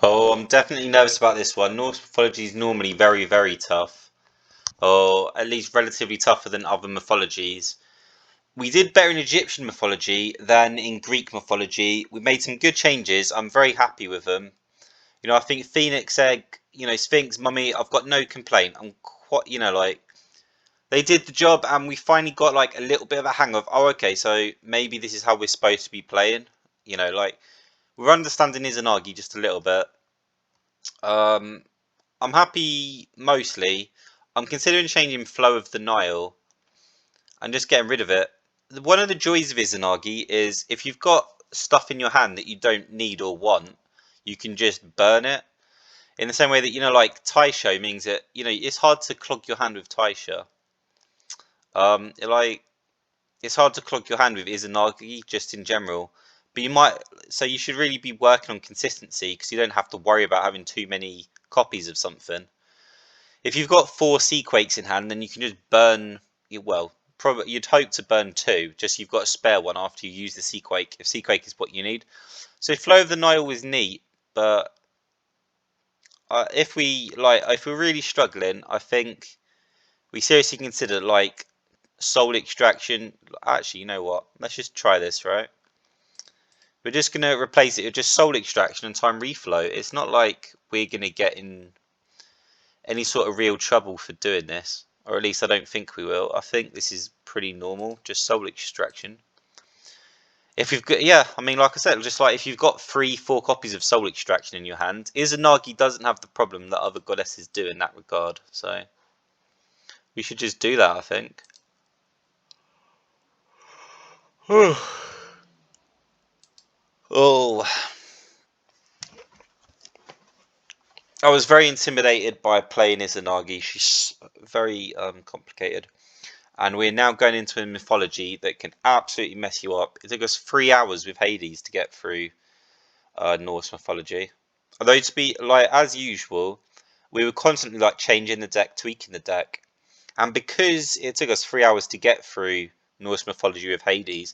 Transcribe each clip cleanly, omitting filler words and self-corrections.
Oh, I'm definitely nervous about this one. Norse mythology is normally very, very tough, or at least relatively tougher than other mythologies. We did better in Egyptian mythology than in Greek mythology. We made some good changes. I'm very happy with them. I think Phoenix Egg, Sphinx, Mummy, I've got no complaint. I'm quite, like, they did the job and we finally got, like, a little bit of a hang of, oh, okay, so maybe this is how we're supposed to be playing. Like, we're understanding Izanagi just a little bit. Um, I'm happy mostly. I'm considering changing Flow of the Nile and just getting rid of it. One of the joys of Izanagi is if you've got stuff in your hand that you don't need or want, you can just burn it. In the same way that, like Taisho means that, it's hard to clog your hand with Taisha. Like, it's hard to clog your hand with Izanagi just in general. But so you should really be working on consistency because you don't have to worry about having too many copies of something. If you've got 4 Seaquakes in hand, then you can just burn. Well, probably you'd hope to burn 2. Just you've got a spare one after you use the Seaquake. If Seaquake is what you need, so Flow of the Nile was neat, but if we're really struggling, I think we seriously consider like Soul Extraction. Actually, you know what? Let's just try this, right? We're just gonna replace it with just Soul Extraction and Time Reflow. It's not like we're gonna get in any sort of real trouble for doing this, or at least I don't think we will. I think this is pretty normal, just Soul Extraction. If you've got, yeah, I mean, like I said, just like if you've got 4 copies of Soul Extraction in your hand, Izanagi doesn't have the problem that other goddesses do in that regard. So we should just do that, I think. Oh, I was very intimidated by playing Izanagi. She's very complicated. And we're now going into a mythology that can absolutely mess you up. It took us 3 hours with Hades to get through Norse mythology. Although to be like as usual, we were constantly like changing the deck, tweaking the deck, and because it took us 3 hours to get through Norse mythology with Hades,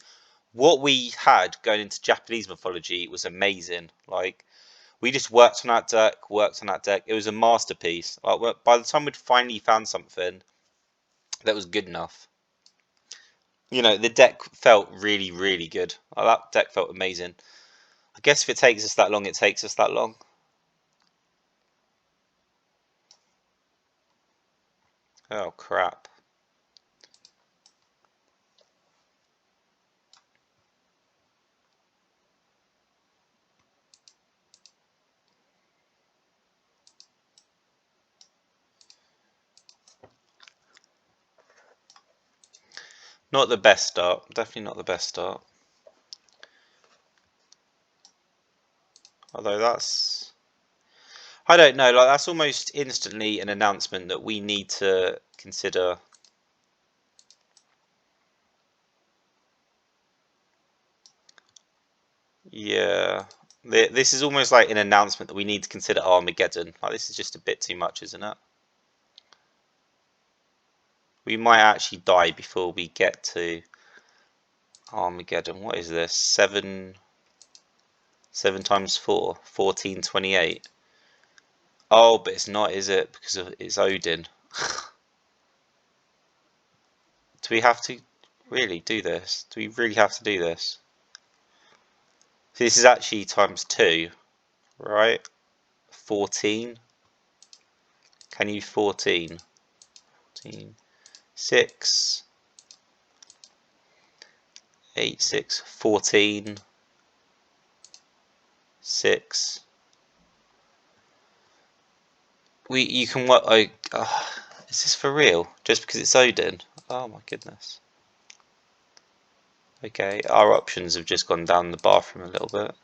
what we had going into Japanese mythology was amazing. Like we just worked on that deck, worked on that deck. It was a masterpiece. Like by the time we'd finally found something that was good enough, the deck felt really, really good. That deck felt amazing. I guess if it takes us that long, it takes us that long. Oh crap. Not the best start. Definitely not the best start. Although that's, I don't know, like that's almost instantly an announcement that we need to consider. Yeah. This is almost like an announcement that we need to consider Armageddon. Like this is just a bit too much, isn't it? We might actually die before we get to Armageddon. What is this? 7 times 4, 1428. Oh, but it's not, is it? Because it's Odin. Do we have to really do this? Do we really have to do this? So this is actually times 2, right? 14. Can you 14? 14. 6. 8, 6. 14. 6. You can work. Is this for real? Just because it's Odin? Oh my goodness. Okay, our options have just gone down the bathroom a little bit.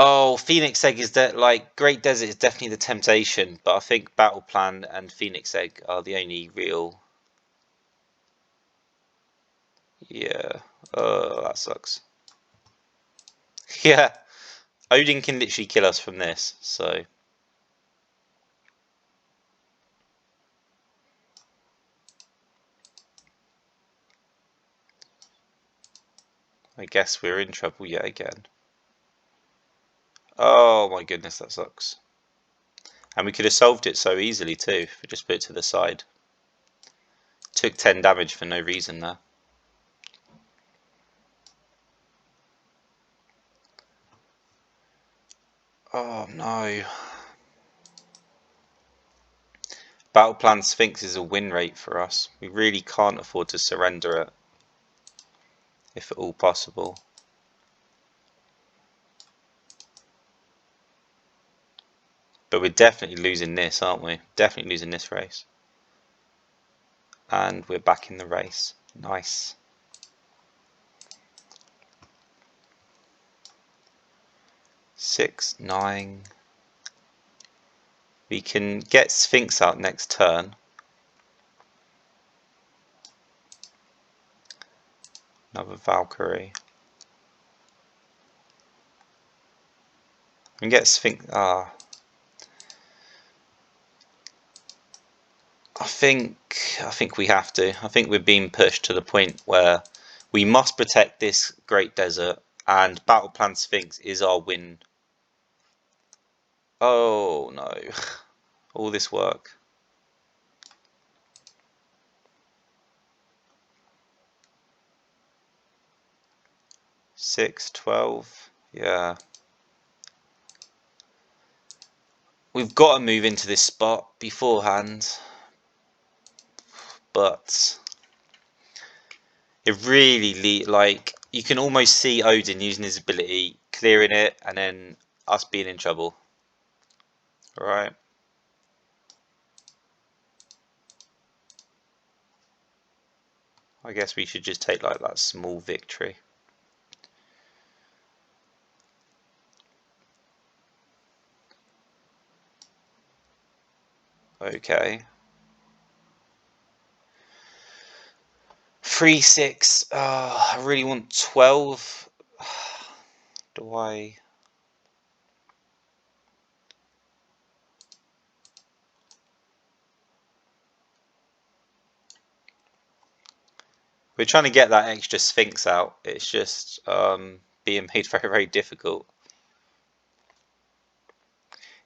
Oh, Phoenix Egg is that like Great Desert is definitely the temptation, but I think Battle Plan and Phoenix Egg are the only real. Yeah. That sucks. Yeah. Odin can literally kill us from this, so I guess we're in trouble yet again. Oh my goodness, that sucks. And we could have solved it so easily too if we just put it to the side. Took 10 damage for no reason there. Oh no. Battle Plan Sphinx is a win rate for us. We really can't afford to surrender it, if at all possible. But we're definitely losing this, aren't we? Definitely losing this race. And we're back in the race. Nice. 6, 9. We can get Sphinx out next turn. Another Valkyrie. We can get Sphinx. I think we have to. I think we're being pushed to the point where we must protect this great desert, and Battle Plan Sphinx is our win. Oh no. All this work. 6, 12. Yeah. We've got to move into this spot beforehand. But it really, like, you can almost see Odin using his ability, clearing it, and then us being in trouble. Alright. I guess we should just take like that small victory. Okay. 3, 6. I really want 12. Do I? We're trying to get that extra Sphinx out. It's just being made very difficult.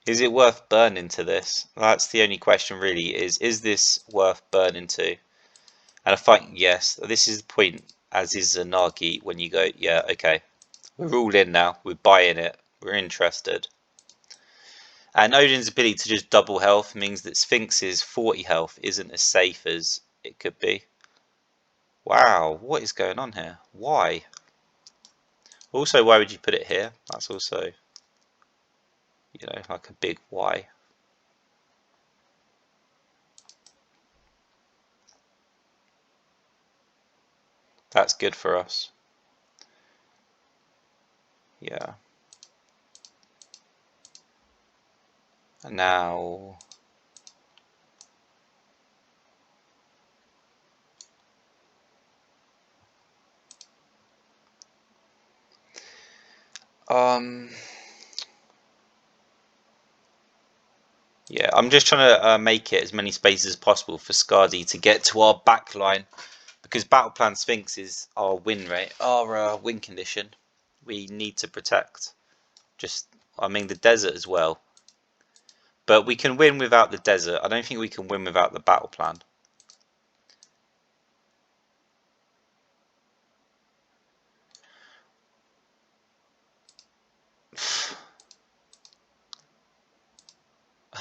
Is it worth burning to this? That's the only question really, is this worth burning to? And I think yes, this is the point, as is Izanagi, when you go, yeah, okay, we're all in now, we're buying it, we're interested. And Odin's ability to just double health means that Sphinx's 40 health isn't as safe as it could be. Wow, what is going on here? Why? Also, why would you put it here? That's also, you know, like a big why. That's good for us. Yeah. And now... Yeah, I'm just trying to make it as many spaces as possible for Skadi to get to our back line, because Battle Plan Sphinx is our win rate, our win condition. We need to protect. Just, I mean, the desert as well. But we can win without the desert. I don't think we can win without the battle plan.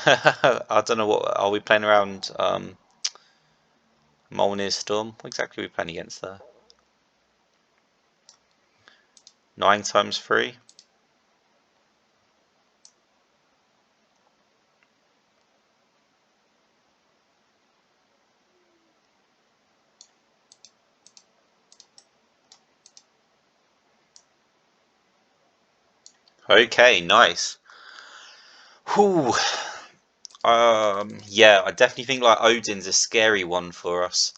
I don't know what are we playing around. Mjolnir Storm. What exactly are we playing against there? 9 times 3. Okay, nice. Whew. Yeah, I definitely think like Odin's a scary one for us.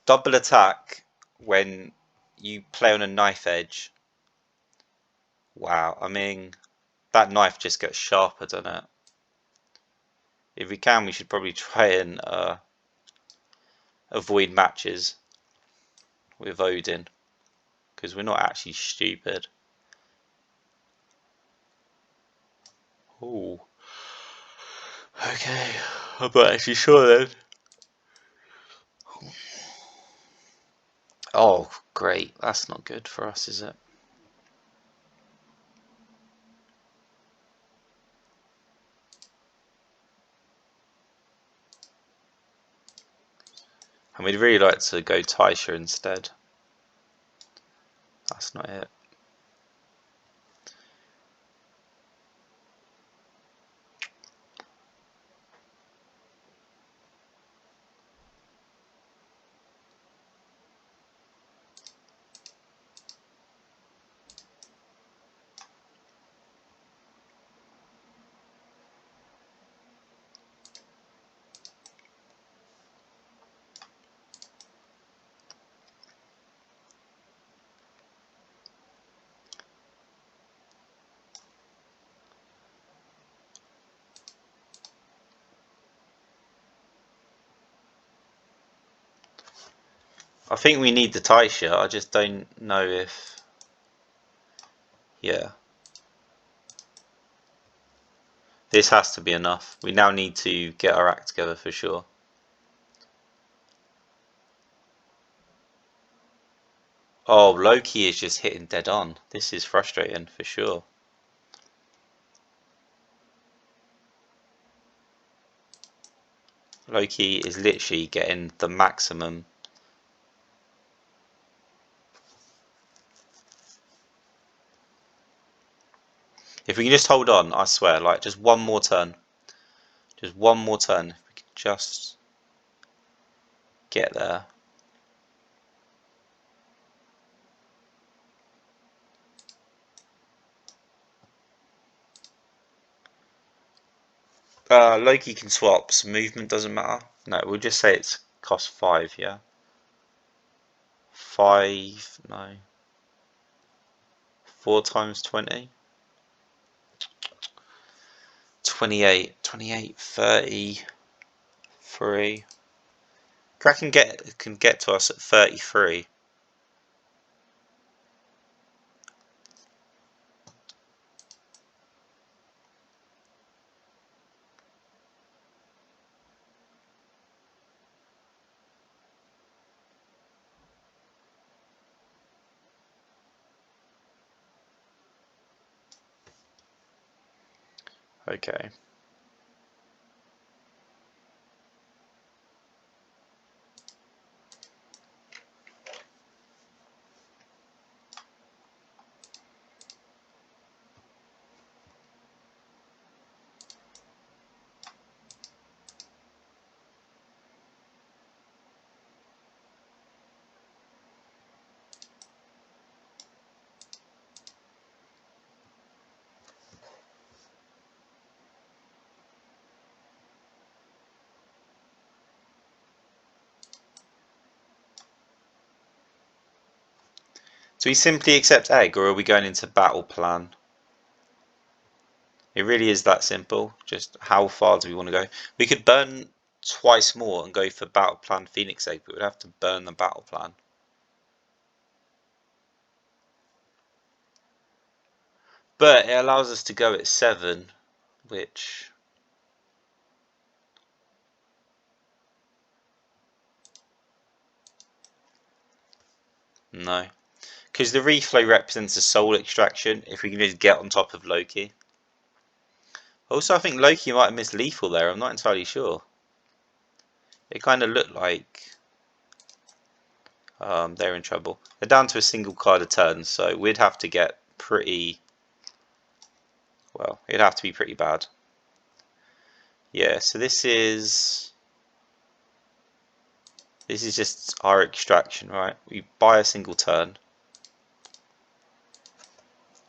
Double attack when you play on a knife edge. Wow, I mean, that knife just gets sharper, doesn't it? If we can, we should probably try and avoid matches with Odin, because we're not actually stupid. Oh, okay. I'm not actually sure then. Oh, great. That's not good for us, is it? And we'd really like to go Taisha instead. That's not it. I think we need the Taisha. I just don't know if... Yeah. This has to be enough. We now need to get our act together for sure. Oh, Loki is just hitting dead on. This is frustrating for sure. Loki is literally getting the maximum. If we can just hold on, I swear, like just one more turn. Just one more turn. If we can just get there. Loki can swap, so movement doesn't matter. No, we'll just say it's cost 5, yeah? 5, no. 4 times 20? 28, 28, 33. Kraken can get to us at 33. Okay. Do we simply accept egg, or are we going into battle plan? It really is that simple. Just how far do we want to go? We could burn twice more and go for battle plan Phoenix egg, but we'd have to burn the battle plan. But it allows us to go at 7, which... No. Because the reflow represents a soul extraction, if we can just get on top of Loki. Also, I think Loki might have missed lethal there, I'm not entirely sure. It kind of looked like they're in trouble. They're down to a single card a turn, so we'd have to get pretty... Well, it'd have to be pretty bad. Yeah, so this is just our extraction, right? We buy a single turn,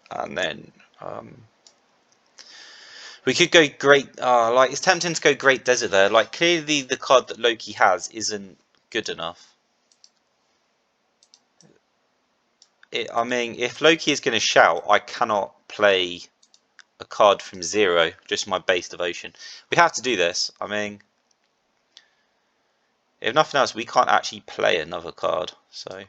and then we could go great. Like it's tempting to go Great Desert there. Like clearly the card that Loki has isn't good enough. I mean, if Loki is going to shout, I cannot play a card from 0, just my base devotion. We have to do this. I mean, if nothing else, we can't actually play another card. So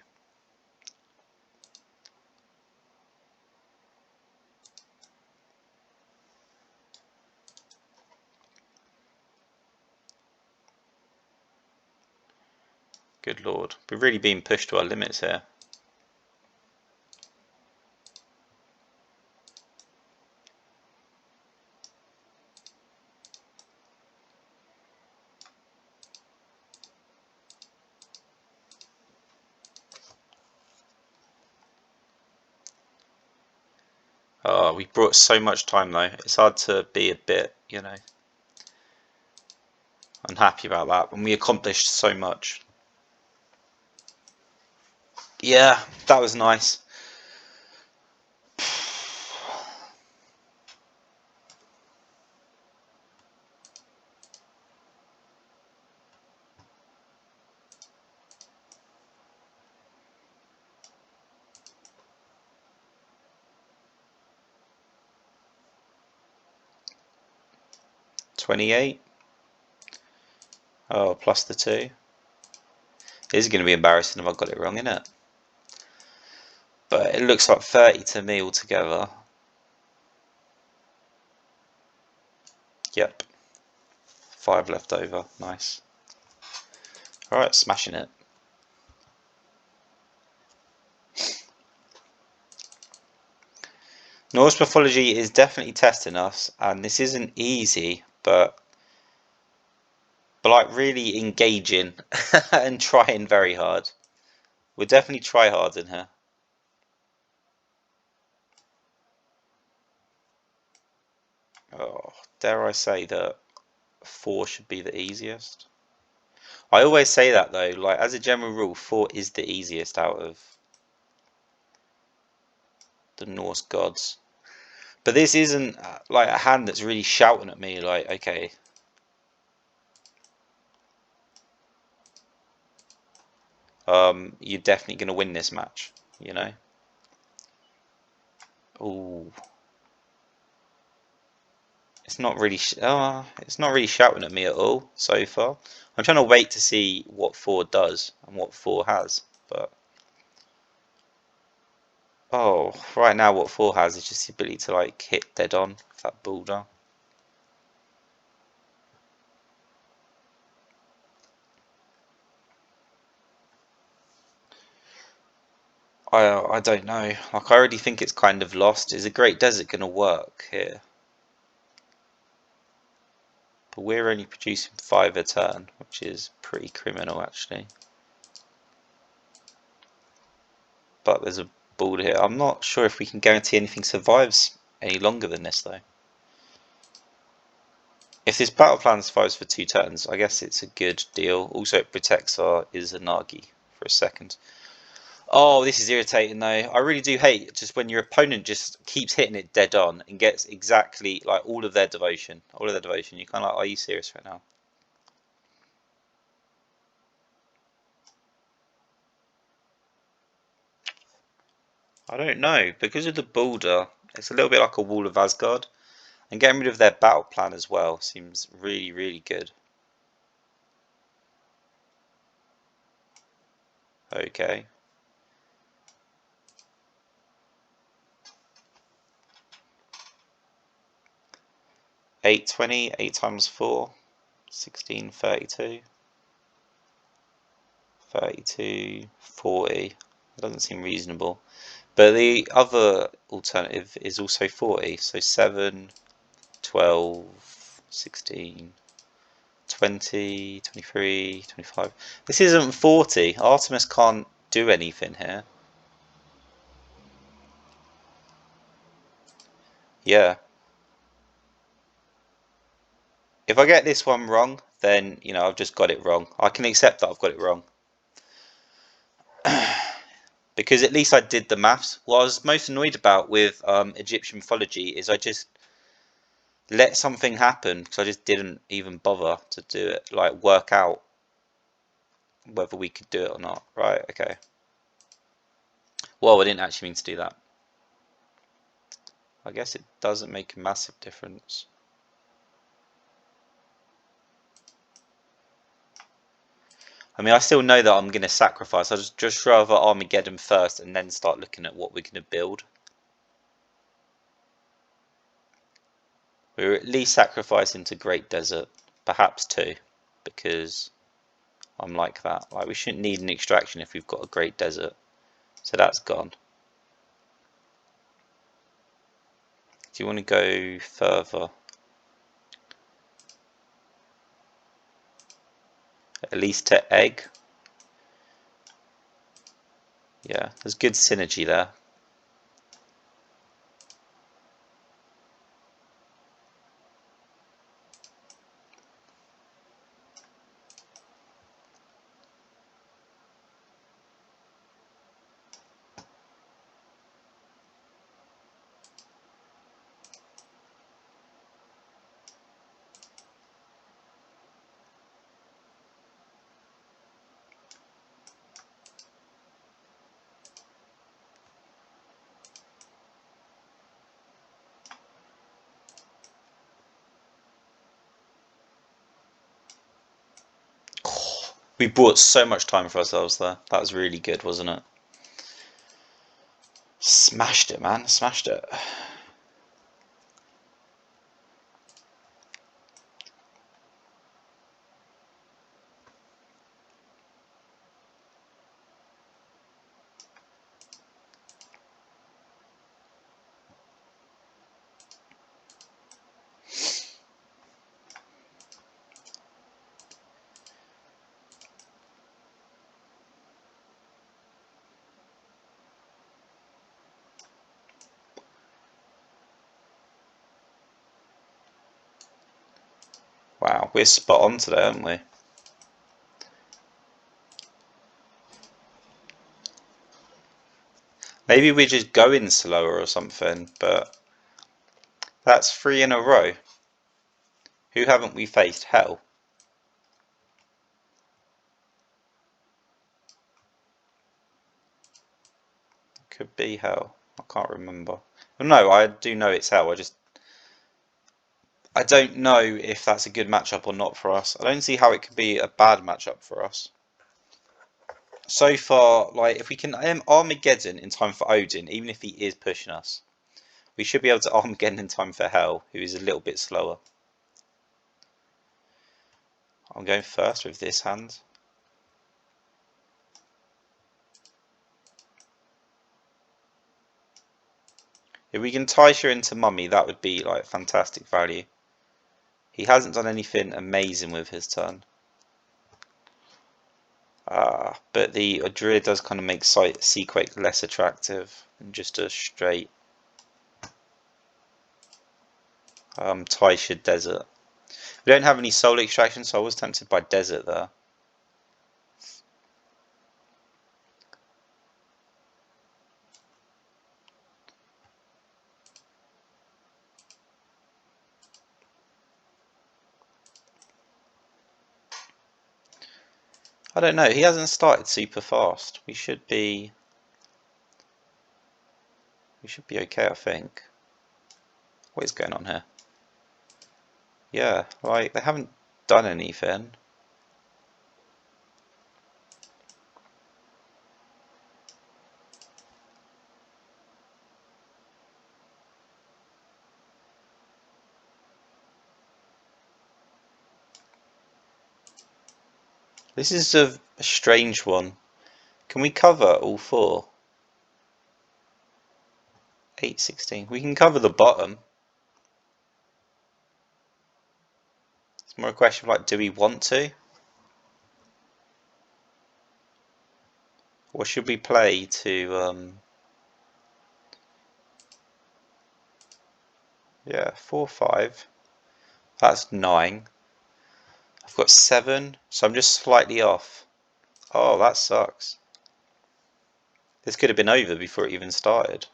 Good lord. We're really being pushed to our limits here. Oh, we brought so much time though. It's hard to be a bit, you know, unhappy about that when we accomplished so much. Yeah, that was nice. $28. Oh, plus the 2. This is going to be embarrassing if I got it wrong, isn't it? But it looks like 30 to me altogether. Yep. 5 left over. Nice. Alright, smashing it. Norse mythology is definitely testing us, and this isn't easy, but like really engaging and trying very hard. We'll definitely try hard in here. Oh, dare I say that 4 should be the easiest? I always say that though, like as a general rule, 4 is the easiest out of the Norse gods. But this isn't like a hand that's really shouting at me like, okay. You're definitely going to win this match, you know? Ooh. It's not really shouting at me at all so far. I'm trying to wait to see what 4 does and what 4 has, but oh, right now what 4 has is just the ability to like hit dead on with that boulder. I don't know. Like I already think it's kind of lost. Is a Great Desert going to work here? But we're only producing 5 a turn, which is pretty criminal actually. But there's a boulder here. I'm not sure if we can guarantee anything survives any longer than this though. If this battle plan survives for 2 turns, I guess it's a good deal. Also, it protects our Izanagi for a second. Oh, this is irritating though. I really do hate just when your opponent just keeps hitting it dead on and gets exactly like all of their devotion. All of their devotion. You're kind of like, are you serious right now? I don't know. Because of the boulder, it's a little bit like a Wall of Asgard. And getting rid of their battle plan as well seems really, really good. Okay. 820, 8 times 4, 1632. 32, 40. That doesn't seem reasonable. But the other alternative is also 40. So 7, 12, 16, 20, 23, 25. This isn't 40. Artemis can't do anything here. Yeah. If I get this one wrong, then, you know, I've just got it wrong. I can accept that I've got it wrong. Because at least I did the maths. What I was most annoyed about with Egyptian mythology is I just let something happen because I just didn't even bother to do it, like work out whether we could do it or not. Right, okay. Well, I didn't actually mean to do that. I guess it doesn't make a massive difference. I mean, I still know that I'm going to sacrifice. I'd just rather Armageddon first and then start looking at what we're going to build. We're at least sacrificing to Great Desert, perhaps 2, because I'm like that. Like, we shouldn't need an extraction if we've got a great desert. So that's gone. Do you want to go further? At least to egg? Yeah, there's good synergy there. We bought so much time for ourselves there. That was really good, wasn't it? Smashed it, man. Smashed it. Wow, we're spot on today, aren't we? Maybe we're just going slower or something, but that's 3 in a row. Who haven't we faced? Hell. Could be Hell. I can't remember. Well, no, I do know it's Hell. I don't know if that's a good matchup or not for us. I don't see how it could be a bad matchup for us. So far, like, if we can Armageddon in time for Odin, even if he is pushing us, we should be able to Armageddon in time for Hell, who is a little bit slower. I'm going first with this hand. If we can Taisha into Mummy, that would be like fantastic value. He hasn't done anything amazing with his turn. But the Druid does kind of make Seaquake less attractive than just a straight Taisha Desert. We don't have any soul extraction, so I was tempted by Desert there. I don't know, he hasn't started super fast. We should be okay, I think. What is going on here? Yeah, like, they haven't done anything. This is a strange one. Can we cover all 4? 8, 16. We can cover the bottom. It's more a question of like, do we want to? Or should we play to, yeah, 4, 5. That's 9. I've got 7, so I'm just slightly off. Oh, that sucks. This could have been over before it even started.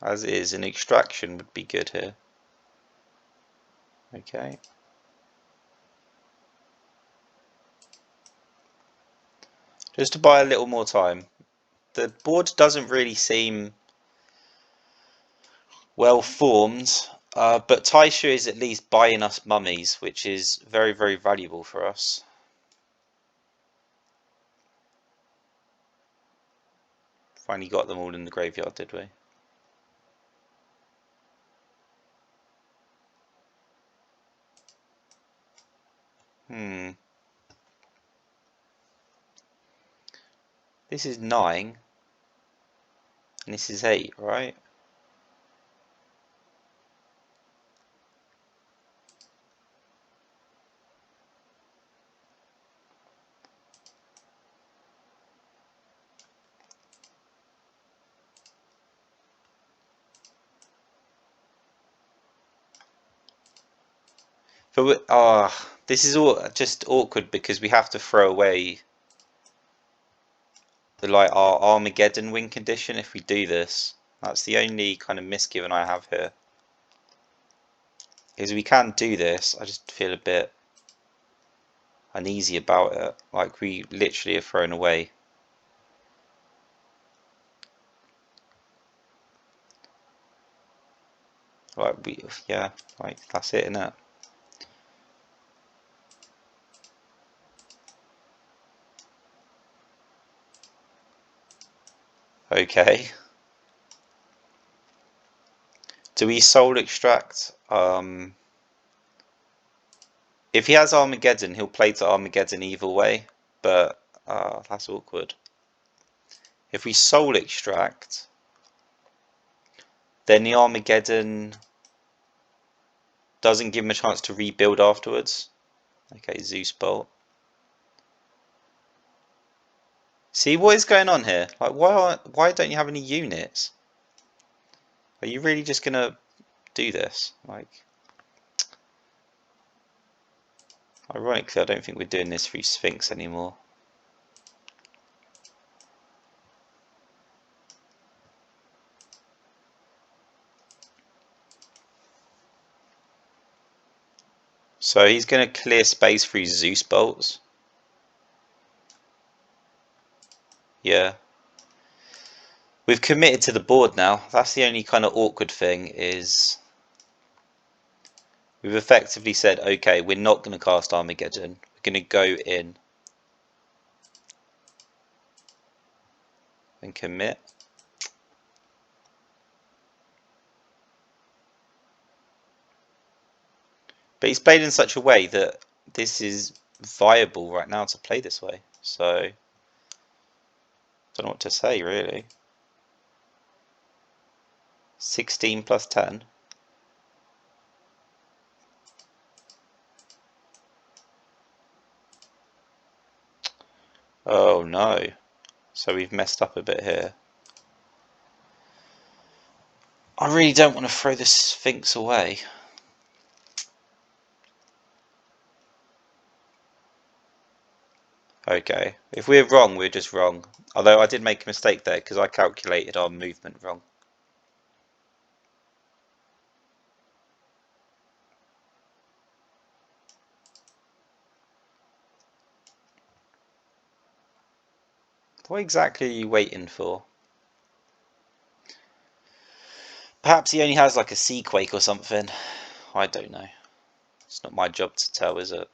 As is, an extraction would be good here. Okay. Just to buy a little more time. The board doesn't really seem well formed, but Taisha is at least buying us mummies, which is very, very valuable for us. Finally got them all in the graveyard, did we? Hmm. This is 9, and this is 8, right? But this is all just awkward because we have to throw away our Armageddon win condition if we do this. That's the only kind of misgiving I have here. Is we can do this, I just feel a bit uneasy about it. Like we literally are thrown away. Yeah, like that's it, innit? Okay. Do we soul extract? If he has Armageddon, he'll play to Armageddon either way, but that's awkward. If we soul extract, then the Armageddon doesn't give him a chance to rebuild afterwards. Okay, Zeus Bolt. See what is going on here? Like, why don't you have any units? Are you really just gonna do this? Like, ironically, I don't think we're doing this through Sphinx anymore. So he's gonna clear space through Zeus bolts. Yeah. We've committed to the board now. That's the only kind of awkward thing is we've effectively said, okay, we're not going to cast Armageddon. We're going to go in and commit. But he's played in such a way that this is viable right now to play this way. So, I don't know what to say, really. 16 plus 10. Oh no. So we've messed up a bit here. I really don't want to throw the Sphinx away. Okay. If we're wrong, we're just wrong. Although I did make a mistake there because I calculated our movement wrong. What exactly are you waiting for? Perhaps he only has like a sea quake or something. I don't know. It's not my job to tell, is it?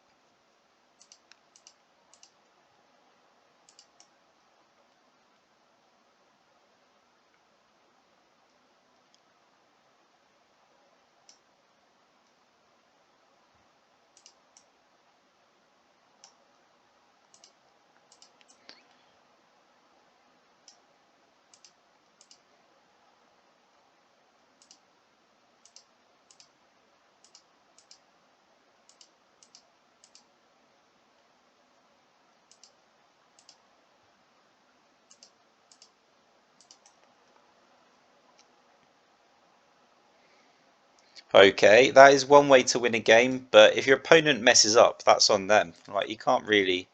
Okay, that is one way to win a game, but if your opponent messes up, that's on them. Like, you can't really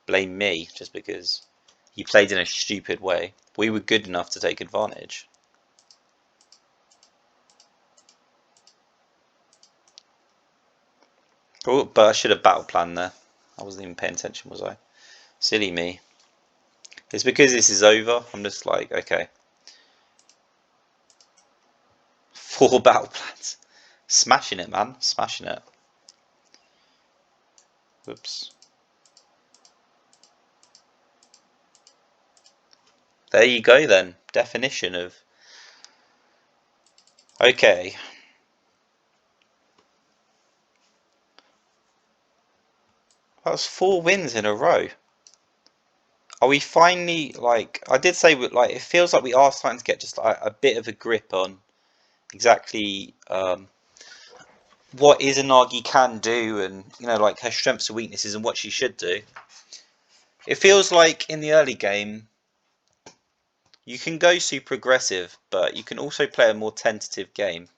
blame me just because he played in a stupid way. We were good enough to take advantage. Oh, but I should have battle planned there. I wasn't even paying attention, was I? Silly me. It's because this is over. I'm just like, okay. 4 battle plans. Smashing it, man. Smashing it. Whoops. There you go then. Definition of... Okay. That was 4 wins in a row. Are we finally, like, I did say, like, it feels like we are starting to get just like, a bit of a grip on exactly what Izanagi can do, and like her strengths and weaknesses and what she should do. It feels like in the early game you can go super aggressive, but you can also play a more tentative game.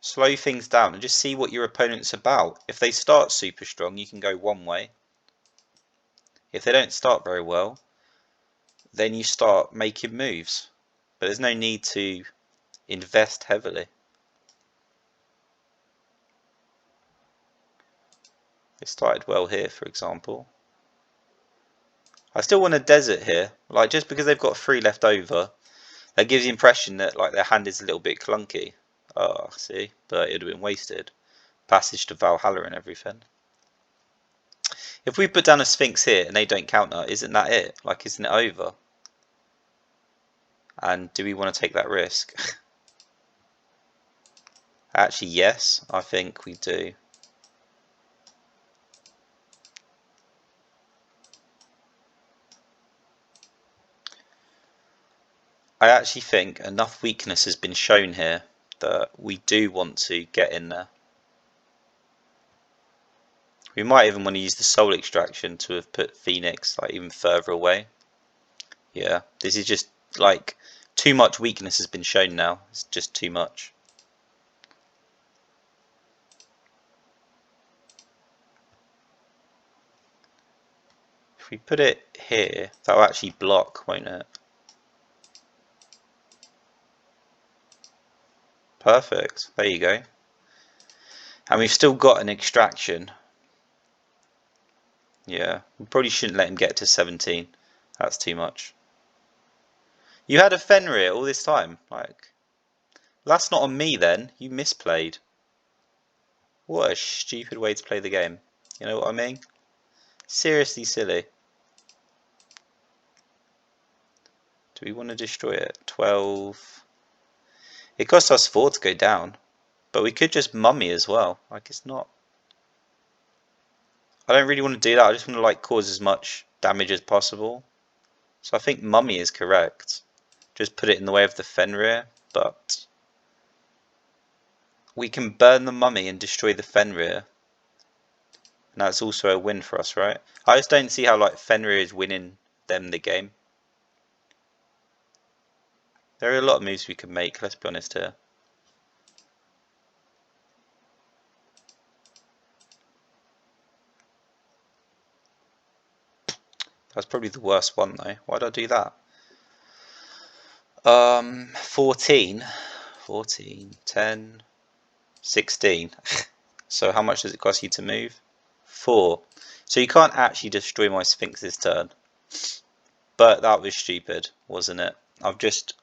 Slow things down and just see what your opponent's about. If they start super strong, you can go one way. If they don't start very well, then you start making moves. But there's no need to invest heavily. They started well here, for example. I still want a desert here. Like, just because they've got 3 left over, that gives the impression that like their hand is a little bit clunky. Oh, see? But it would have been wasted. Passage to Valhalla and everything. If we put down a Sphinx here and they don't counter, isn't that it? Like, isn't it over? And do we want to take that risk? Actually, yes, I think we do. I actually think enough weakness has been shown here that we do want to get in there. We might even want to use the soul extraction to have put Phoenix like even further away. Yeah, this is just like too much weakness has been shown now. It's just too much. If we put it here, that'll actually block, won't it? Perfect. There you go. And we've still got an extraction. Yeah, we probably shouldn't let him get to 17. That's too much. You had a Fenrir all this time. Like, that's not on me then. You misplayed. What a stupid way to play the game. You know what I mean? Seriously silly. Do we want to destroy it? 12. It costs us 4 to go down. But we could just mummy as well. Like, it's not... I don't really want to do that. I just want to, like, cause as much damage as possible. So I think mummy is correct. Just put it in the way of the Fenrir. But we can burn the mummy and destroy the Fenrir. And that's also a win for us, right? I just don't see how, like, Fenrir is winning them the game. There are a lot of moves we can make, let's be honest here. That's probably the worst one though. Why did I do that? 14, 10, 16. So how much does it cost you to move? 4. So you can't actually destroy my Sphinx this turn. But that was stupid, wasn't it? I've just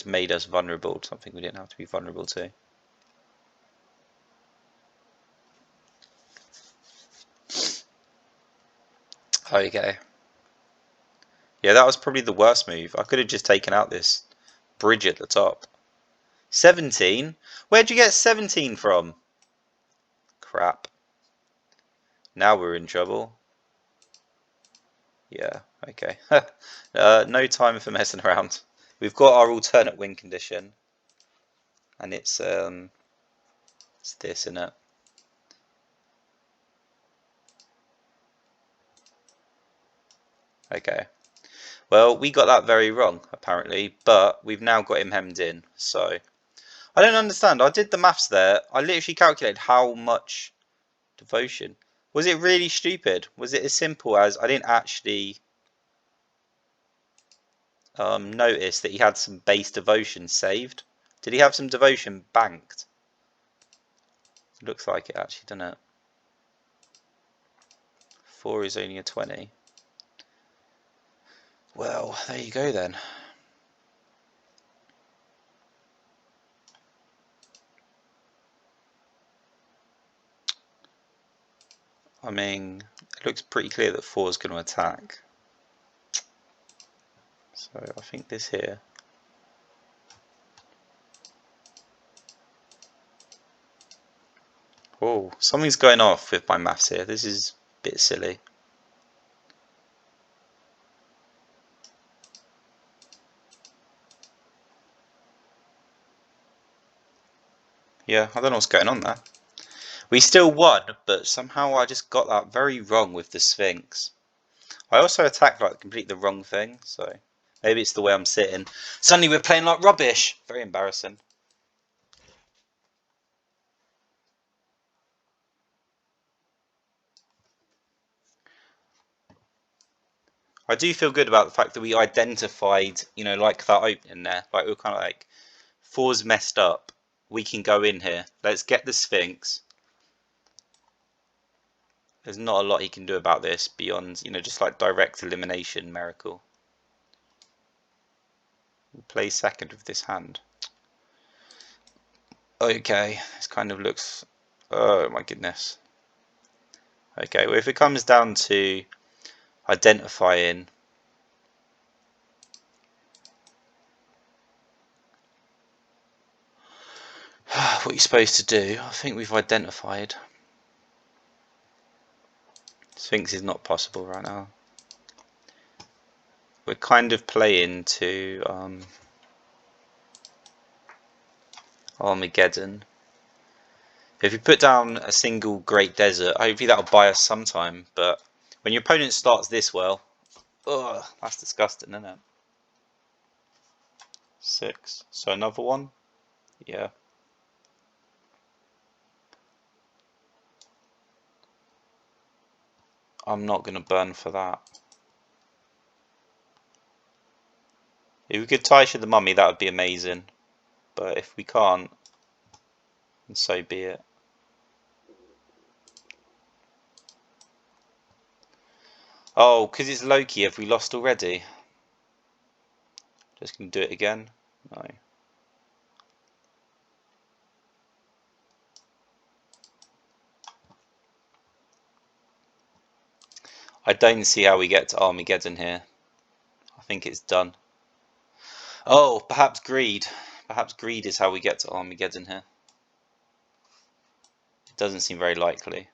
made us vulnerable to something we didn't have to be vulnerable to. Okay. Yeah, that was probably the worst move. I could have just taken out this bridge at the top. 17? Where'd you get 17 from? Crap. Now we're in trouble. Yeah, okay. No time for messing around. We've got our alternate win condition. And it's this, isn't it? Okay. Well, we got that very wrong, apparently, but we've now got him hemmed in, so... I don't understand. I did the maths there. I literally calculated how much devotion. Was it really stupid? Was it as simple as I didn't actually notice that he had some base devotion saved? Did he have some devotion banked? Looks like it actually, doesn't it? 4 is only a 20. Well, there you go then. I mean, it looks pretty clear that 4 is going to attack. So I think this here. Oh, something's going off with my maths here. This is a bit silly. Yeah, I don't know what's going on there. We still won, but somehow I just got that very wrong with the Sphinx. I also attacked like completely the wrong thing, so maybe it's the way I'm sitting. Suddenly we're playing like rubbish. Very embarrassing. I do feel good about the fact that we identified, like that opening there. Like we were kind of like, four's messed up. We can go in here. Let's get the Sphinx. There's not a lot he can do about this beyond, just like direct elimination miracle. We'll play second with this hand. Okay, this kind of looks... Oh my goodness. Okay, well if it comes down to identifying... what you're supposed to do, I think we've identified. Sphinx is not possible right now. We're kind of playing to Armageddon. If you put down a single Great Desert, hopefully that'll buy us some time, but when your opponent starts this well, ugh, that's disgusting, isn't it? 6. So another one? Yeah. I'm not going to burn for that. If we could Taisha the Mummy, that would be amazing. But if we can't, then so be it. Oh, because it's Loki, have we lost already? Just going to do it again? No. I don't see how we get to Armageddon here. I think it's done. Oh, perhaps greed. Perhaps greed is how we get to Armageddon here. It doesn't seem very likely.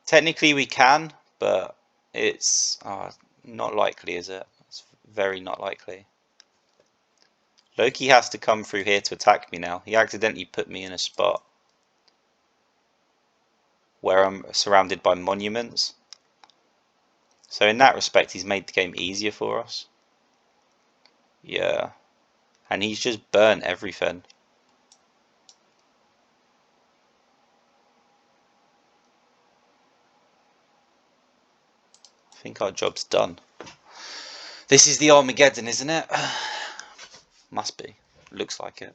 Technically we can, but it's not likely, is it? It's very not likely. Loki has to come through here to attack me now. He accidentally put me in a spot where I'm surrounded by monuments. So in that respect, he's made the game easier for us. Yeah. And he's just burnt everything. I think our job's done. This is the Armageddon, isn't it? Must be. Looks like it.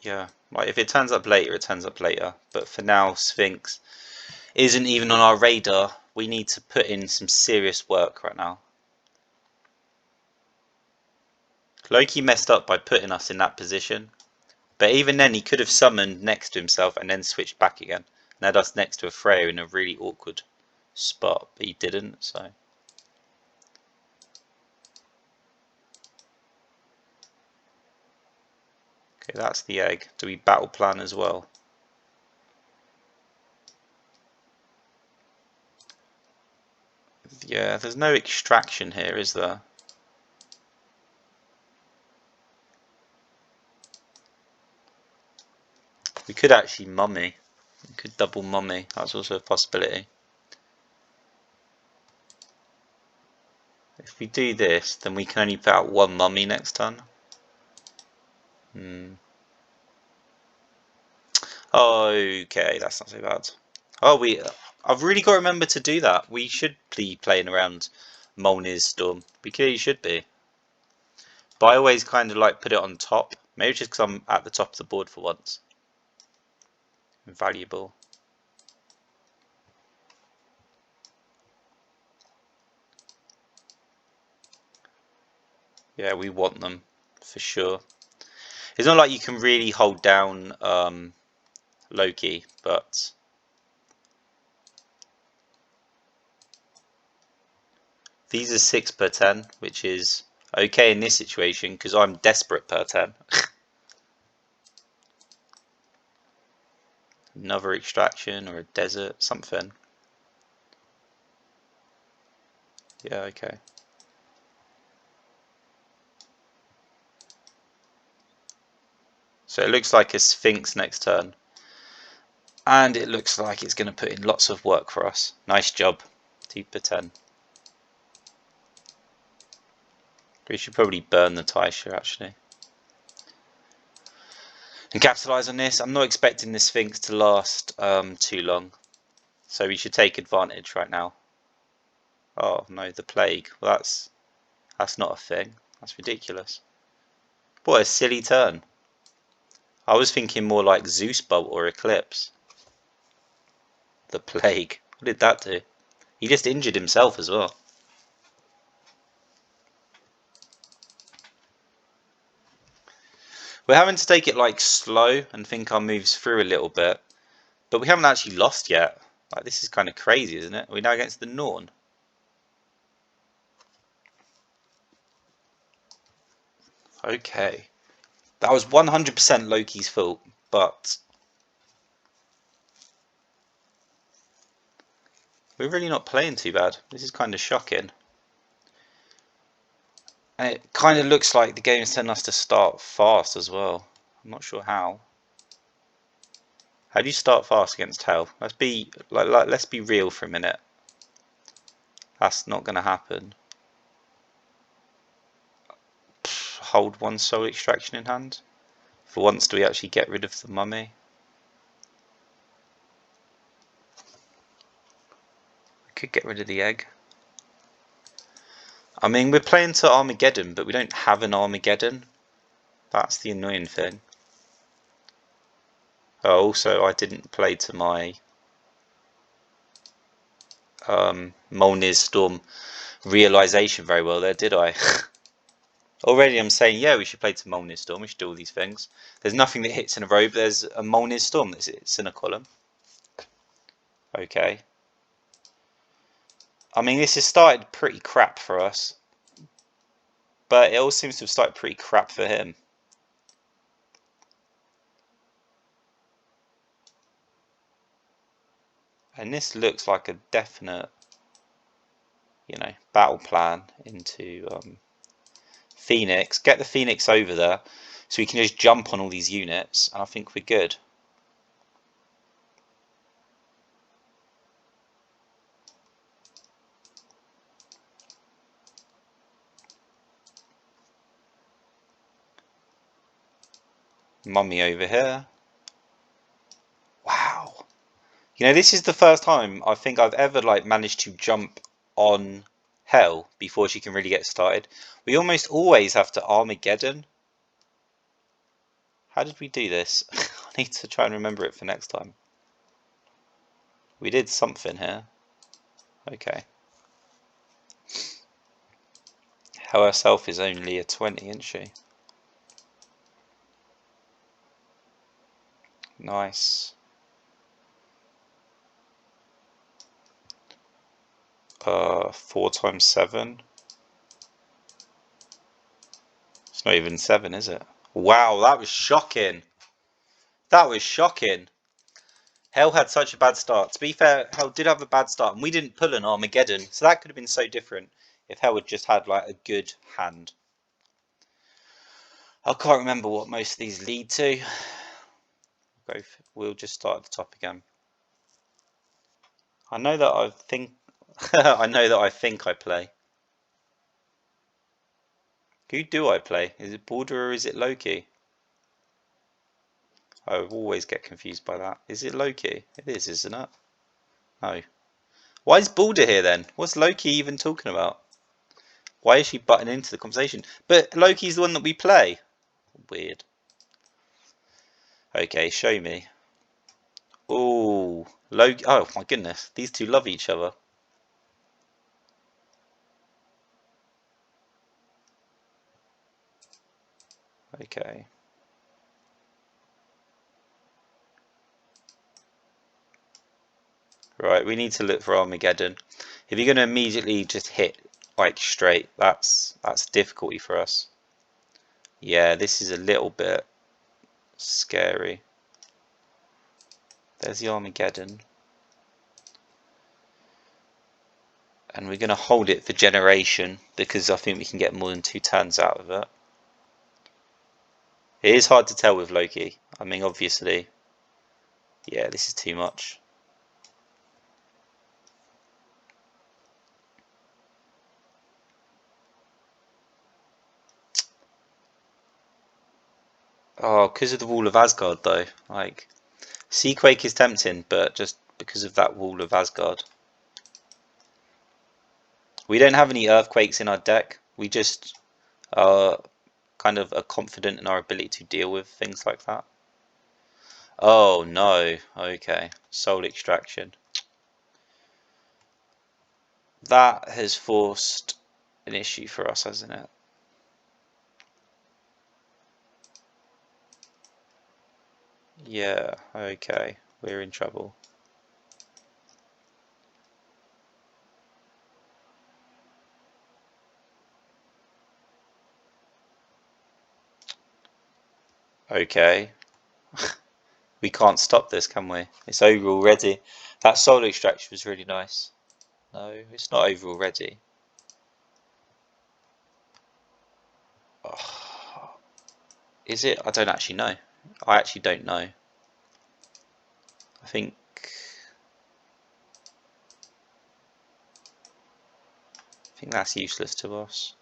Yeah, like if it turns up later, it turns up later. But for now, Sphinx isn't even on our radar. We need to put in some serious work right now. Loki messed up by putting us in that position. But even then, he could have summoned next to himself and then switched back again. And had us next to a Freya in a really awkward spot. But he didn't, so... Okay, that's the egg. Do we battle plan as well? Yeah, there's no extraction here, is there? We could actually mummy. We could double mummy. That's also a possibility. If we do this, then we can only put out one mummy next turn. Okay, that's not so bad. Oh, I've really got to remember to do that. We should be playing around Mjolnir's Storm. We clearly should be. But I always kind of like put it on top. Maybe just because I'm at the top of the board for once. Invaluable. Yeah, we want them for sure. It's not like you can really hold down Loki, but these are 6 per 10, which is okay in this situation because I'm desperate per 10. Another extraction or a desert, something. Yeah, okay. So it looks like a Sphinx next turn. And it looks like it's going to put in lots of work for us. Nice job. 2 per 10. We should probably burn the Taisha actually. And capitalise on this. I'm not expecting the Sphinx to last too long. So we should take advantage right now. Oh no, the plague. Well, that's not a thing. That's ridiculous. What a silly turn. I was thinking more like Zeus Bolt or Eclipse. The plague. What did that do? He just injured himself as well. We're having to take it like slow and think our moves through a little bit. But we haven't actually lost yet. Like, this is kind of crazy, isn't it? We're now against the Norn. Okay. That was 100% Loki's fault, but we're really not playing too bad. This is kind of shocking. And it kind of looks like the game's telling us to start fast as well. I'm not sure how. How do you start fast against Hell? Let's be let's be real for a minute. That's not going to happen. Hold 1 soul extraction in hand. For once, do we actually get rid of the mummy? We could get rid of the egg. I mean, we're playing to Armageddon, but we don't have an Armageddon. That's the annoying thing. Oh, also, I didn't play to my Mjolnir's Storm realization very well there, did I? Already I'm saying, yeah, we should play to Mjolnir's Storm, we should do all these things. There's nothing that hits in a row, but there's a Mjolnir's Storm that hits in a column. Okay. I mean, this has started pretty crap for us. But it all seems to have started pretty crap for him. And this looks like a definite, battle plan into Phoenix. Get the Phoenix over there so we can just jump on all these units, and I think we're good. Mummy over here. Wow. This is the first time I think I've ever managed to jump on Hell before she can really get started. We almost always have to Armageddon. How did we do this? I need to try and remember it for next time. We did something here. Okay. Hell herself is only a 20, isn't she? Nice. 4 times 7. It's not even 7, is it? Wow, that was shocking. That was shocking. Hell had such a bad start. To be fair, Hell did have a bad start, and we didn't pull an Armageddon, so that could have been so different if Hell had just had a good hand. I can't remember what most of these lead to. We'll just start at the top again. I know that I think I play. Who do I play? Is it Baldur or is it Loki? I always get confused by that. Is it Loki? It is, isn't it? No. Why is Baldur here then? What's Loki even talking about? Why is she butting into the conversation? But Loki's the one that we play. Weird. Okay, show me. Oh, Loki. Oh my goodness, these two love each other. Okay. Right, we need to look for Armageddon. If you're going to immediately just hit like straight, that's difficulty for us. Yeah, this is a little bit scary. There's the Armageddon. And we're going to hold it for generation because I think we can get more than 2 turns out of it. It is hard to tell with Loki. I mean, obviously. Yeah, this is too much. Oh, because of the Wall of Asgard, though. Like, Seaquake is tempting, but just because of that Wall of Asgard. We don't have any Earthquakes in our deck. We just are confident in our ability to deal with things like that. Oh, no. Okay. Soul Extraction. That has forced an issue for us, hasn't it? Yeah, okay. We're in trouble. Okay. We can't stop this, can we? It's over already. That soul extraction was really nice. No, it's not over already. Oh, is it? I don't actually know. I actually don't know. I think that's useless to us.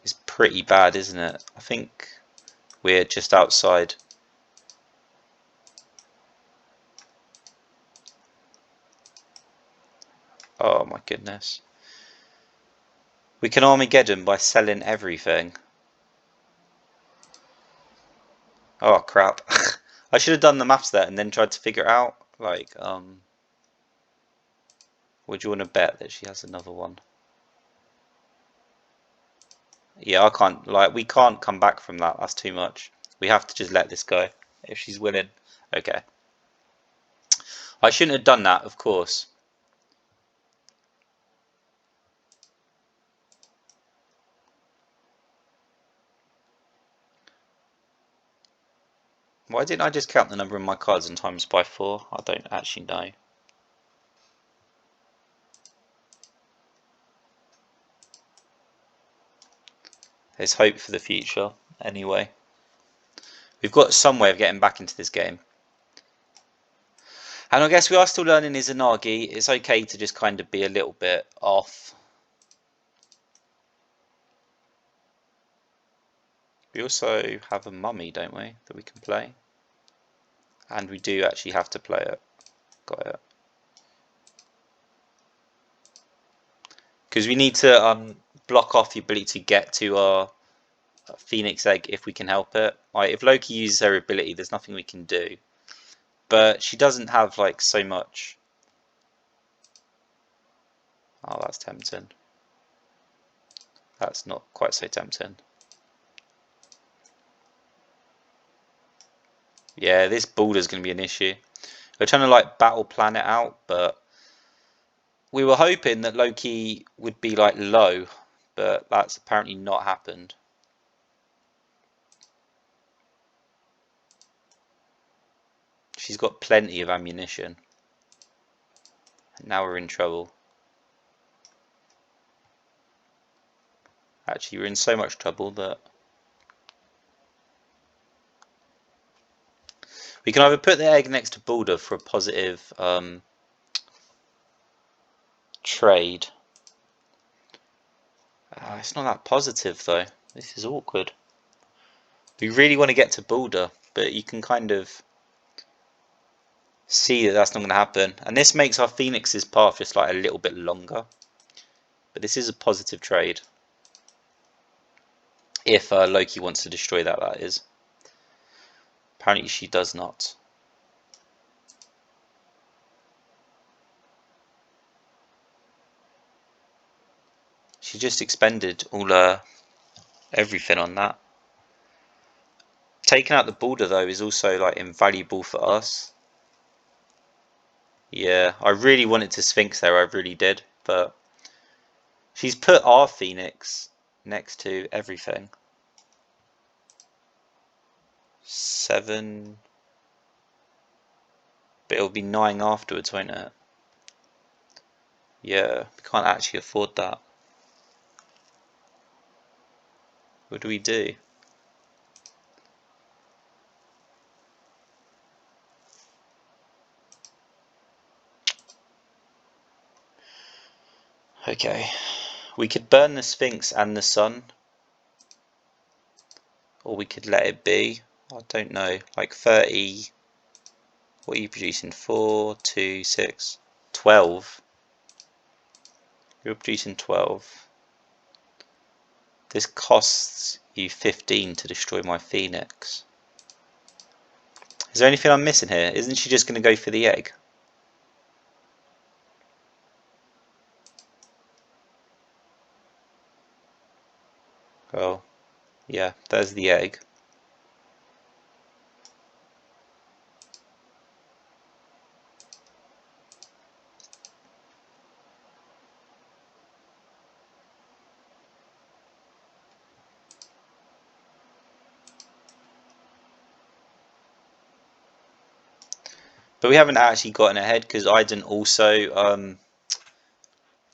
It's pretty bad, isn't it? I think we're just outside. Oh my goodness. We can Armageddon by selling everything. Oh crap. I should have done the maths there and then tried to figure it out. Like, would you want to bet that she has another one? Yeah, I can't, like, we can't come back from that. That's too much. We have to just let this go if she's willing. Okay. I shouldn't have done that, of course. Why didn't I just count the number of my cards and times by 4? I don't actually know. There's hope for the future, anyway. We've got some way of getting back into this game. And I guess we are still learning Izanagi. It's okay to just kind of be a little bit off. We also have a mummy, don't we, that we can play? And we do actually have to play it. Got it. Because we need to block off the ability to get to our Phoenix Egg if we can help it. Like, if Loki uses her ability, there's nothing we can do. But she doesn't have like so much. Oh, that's tempting. That's not quite so tempting. Yeah, this boulder's going to be an issue. We're trying to like battle plan it out, but we were hoping that Loki would be like low, but that's apparently not happened. She's got plenty of ammunition. Now we're in trouble. Actually, we're in so much trouble that we can either put the egg next to Boulder for a positive trade. It's not that positive though. This is awkward. We really want to get to Boulder, but you can kind of see that that's not going to happen. And this makes our Phoenix's path just like a little bit longer. But this is a positive trade. If Loki wants to destroy that, that is. Apparently she does not. She just expended all her everything on that. Taking out the border though is also like invaluable for us. Yeah, I really wanted to Sphinx there, I really did, but she's put our Phoenix next to everything. 7, but it'll be 9 afterwards, won't it? Yeah, we can't actually afford that. What do we do? Okay, we could burn the Sphinx and the Sun, or we could let it be. I don't know, like 30. What are you producing? 4, 2, 6, 12. You're producing 12. This costs you 15 to destroy my Phoenix. Is there anything I'm missing here? Isn't she just going to go for the egg? Oh, yeah, there's the egg. But we haven't actually gotten ahead because Iden also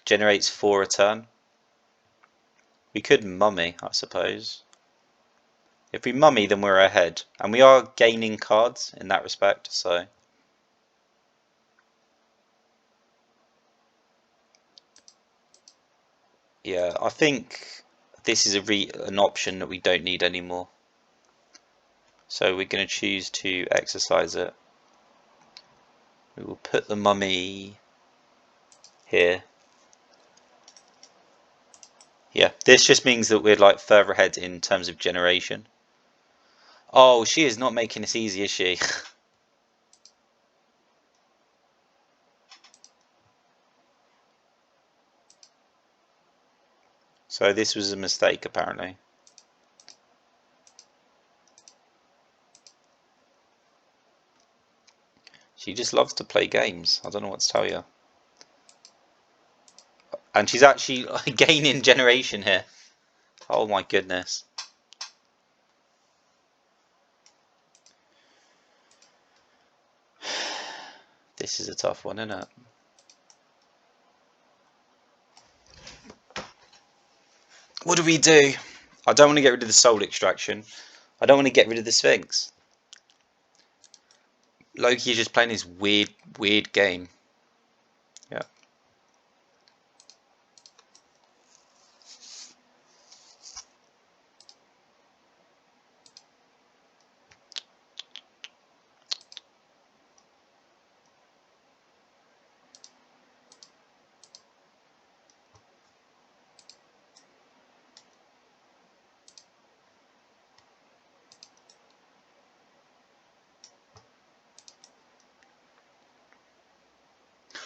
generates 4 a turn. We could mummy, I suppose. If we mummy, then we're ahead. And we are gaining cards in that respect, so... Yeah, I think this is an option that we don't need anymore. So we're going to choose to exercise it. We will put the mummy here. Yeah, this just means that we're like further ahead in terms of generation. Oh, she is not making this easy, is she? So this was a mistake, apparently. She just loves to play games. I don't know what to tell you. And she's actually gaining generation here. Oh my goodness. This is a tough one, isn't it? What do we do? I don't want to get rid of the soul extraction. I don't want to get rid of the Sphinx. Loki is just playing this weird game. Yeah.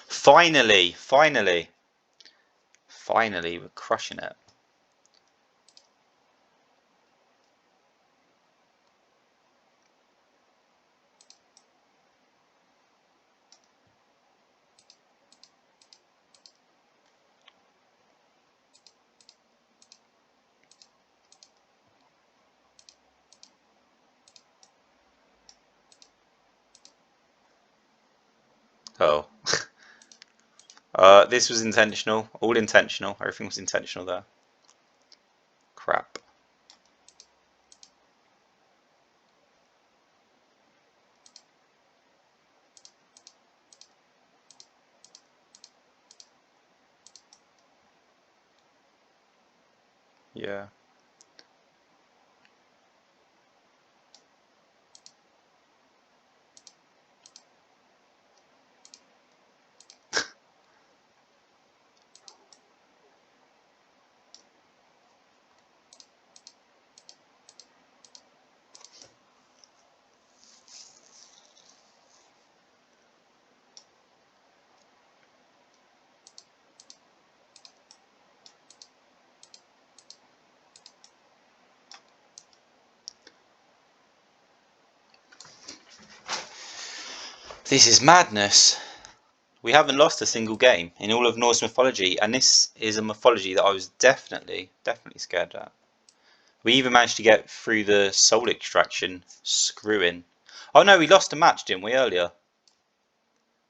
Finally, we're crushing it. Oh. This was intentional. All intentional. Everything was intentional there. Crap. Yeah. This is madness. We haven't lost a single game in all of Norse mythology, and this is a mythology that I was definitely scared at. We even managed to get through the soul extraction screwing. Oh no, we lost a match, didn't we, earlier?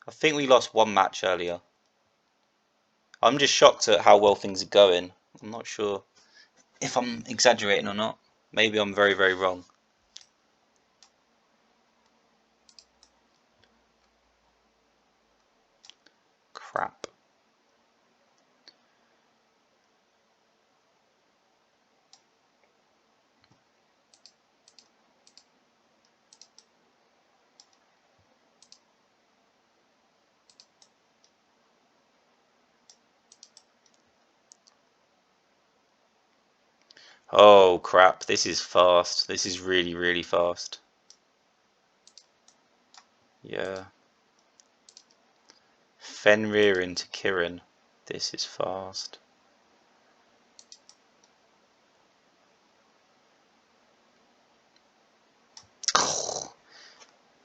I think we lost one match earlier. I'm just shocked at how well things are going. I'm not sure if I'm exaggerating or not. Maybe I'm very, very wrong. Crap. Oh crap, this is fast. This is really, really fast. Yeah. Fenrir into Kirin. This is fast.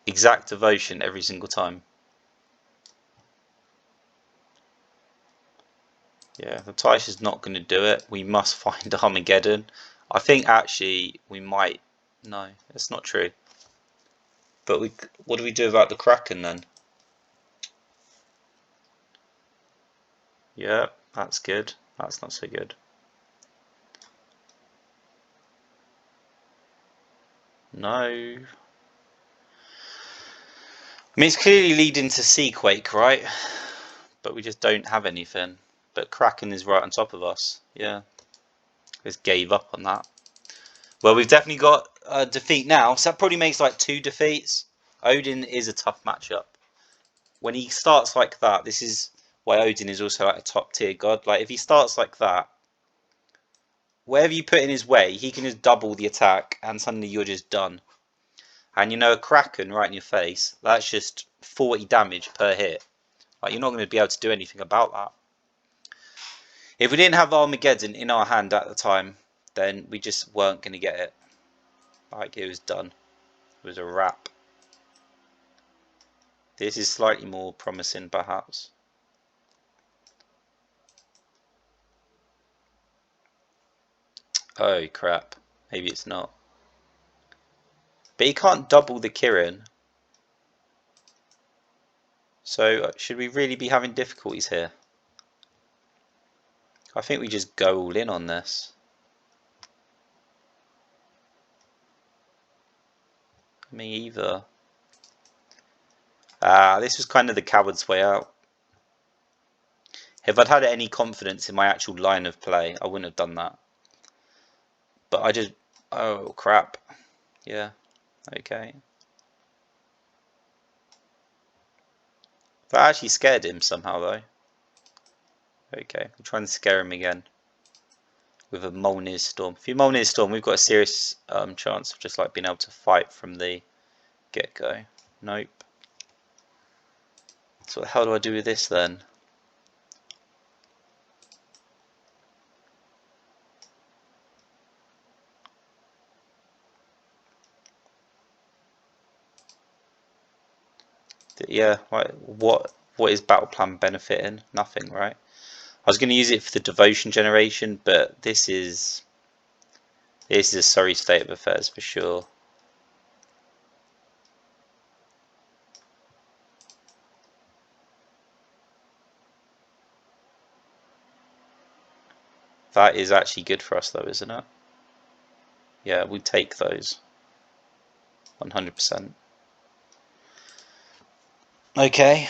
Exact devotion every single time. Yeah, the Tice is not going to do it. We must find Armageddon. I think actually we might. No, that's not true. But what do we do about the Kraken then? Yeah, that's good. That's not so good. No. I mean, it's clearly leading to Seaquake, right? But we just don't have anything. But Kraken is right on top of us. Yeah. Just gave up on that. Well, we've definitely got a defeat now. So that probably makes like 2 defeats. Odin is a tough matchup. When he starts like that, this is why Odin is also like a top tier god. Like if he starts like that, wherever you put in his way, he can just double the attack and suddenly you're just done. And you know, a Kraken right in your face, that's just 40 damage per hit. Like you're not going to be able to do anything about that. If we didn't have Armageddon in our hand at the time, then we just weren't going to get it. Like it was done. It was a wrap. This is slightly more promising perhaps. Oh crap. Maybe it's not. But he can't double the Kirin. So should we really be having difficulties here? I think we just go all in on this. Me either. This was kind of the coward's way out. If I'd had any confidence in my actual line of play, I wouldn't have done that. But I just... Oh, crap. Yeah. Okay. That actually scared him somehow, though. Okay. I'm trying to scare him again. With a Mjolnir Storm. If you Mjolnir Storm, we've got a serious chance of just like being able to fight from the get-go. Nope. So what the hell do I do with this then? Yeah, like what is battle plan benefiting? Nothing, right? I was going to use it for the devotion generation, but this is a sorry state of affairs for sure. That is actually good for us though, isn't it? Yeah, we take those 100%. Okay.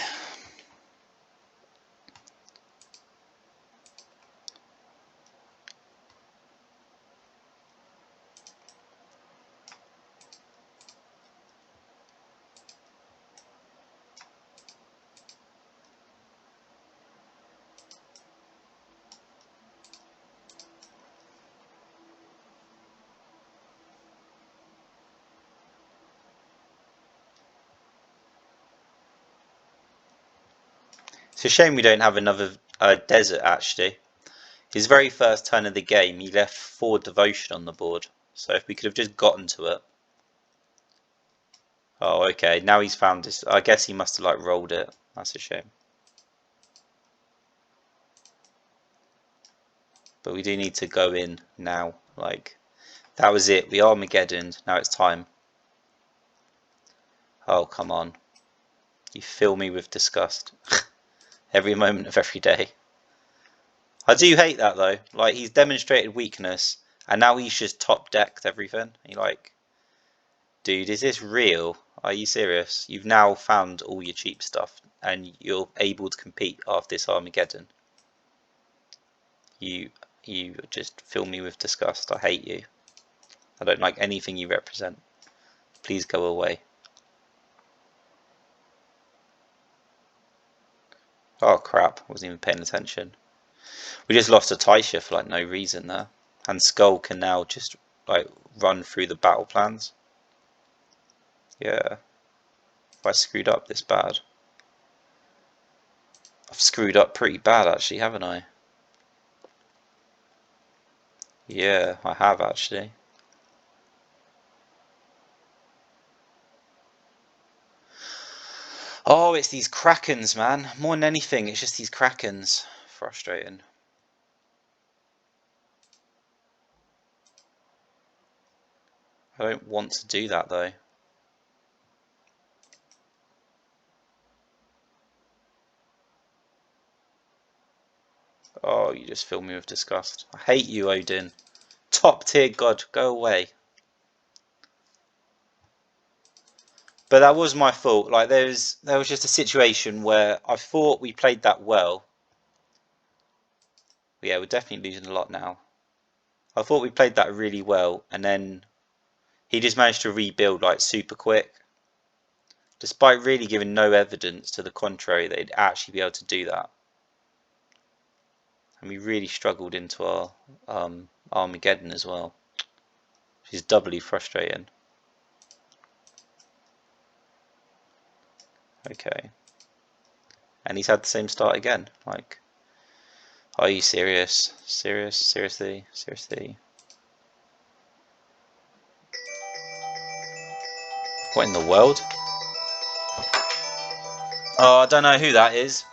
It's a shame we don't have another desert actually. His very first turn of the game, he left 4 devotion on the board. So if we could have just gotten to it. Oh, okay. Now he's found this. I guess he must have like rolled it. That's a shame. But we do need to go in now. Like, that was it. We Armageddoned. Now it's time. Oh, come on. You fill me with disgust. Every moment of every day. I do hate that though. Like, he's demonstrated weakness, and now he's just top decked everything. You're like, dude, is this real? Are you serious? You've now found all your cheap stuff, and you're able to compete after this Armageddon. You, you just fill me with disgust. I hate you. I don't like anything you represent. Please go away. Oh crap, I wasn't even paying attention. We just lost a Taisha for like no reason there. And Skull can now just like run through the battle plans. Yeah. If I screwed up this bad. I've screwed up pretty bad actually, haven't I? Yeah, I have actually. Oh, it's these Krakens, man. More than anything, it's just these Krakens. Frustrating. I don't want to do that though. Oh, you just fill me with disgust. I hate you, Odin. Top tier god, go away. But that was my fault. Like there was just a situation where I thought we played that well. Yeah, we're definitely losing a lot now. I thought we played that really well, and then he just managed to rebuild like super quick, despite really giving no evidence to the contrary that he'd actually be able to do that. And we really struggled into our Armageddon as well, which is doubly frustrating. Okay, and he's had the same start again. Like, are you serious? Seriously? What in the world? Oh, I don't know who that is.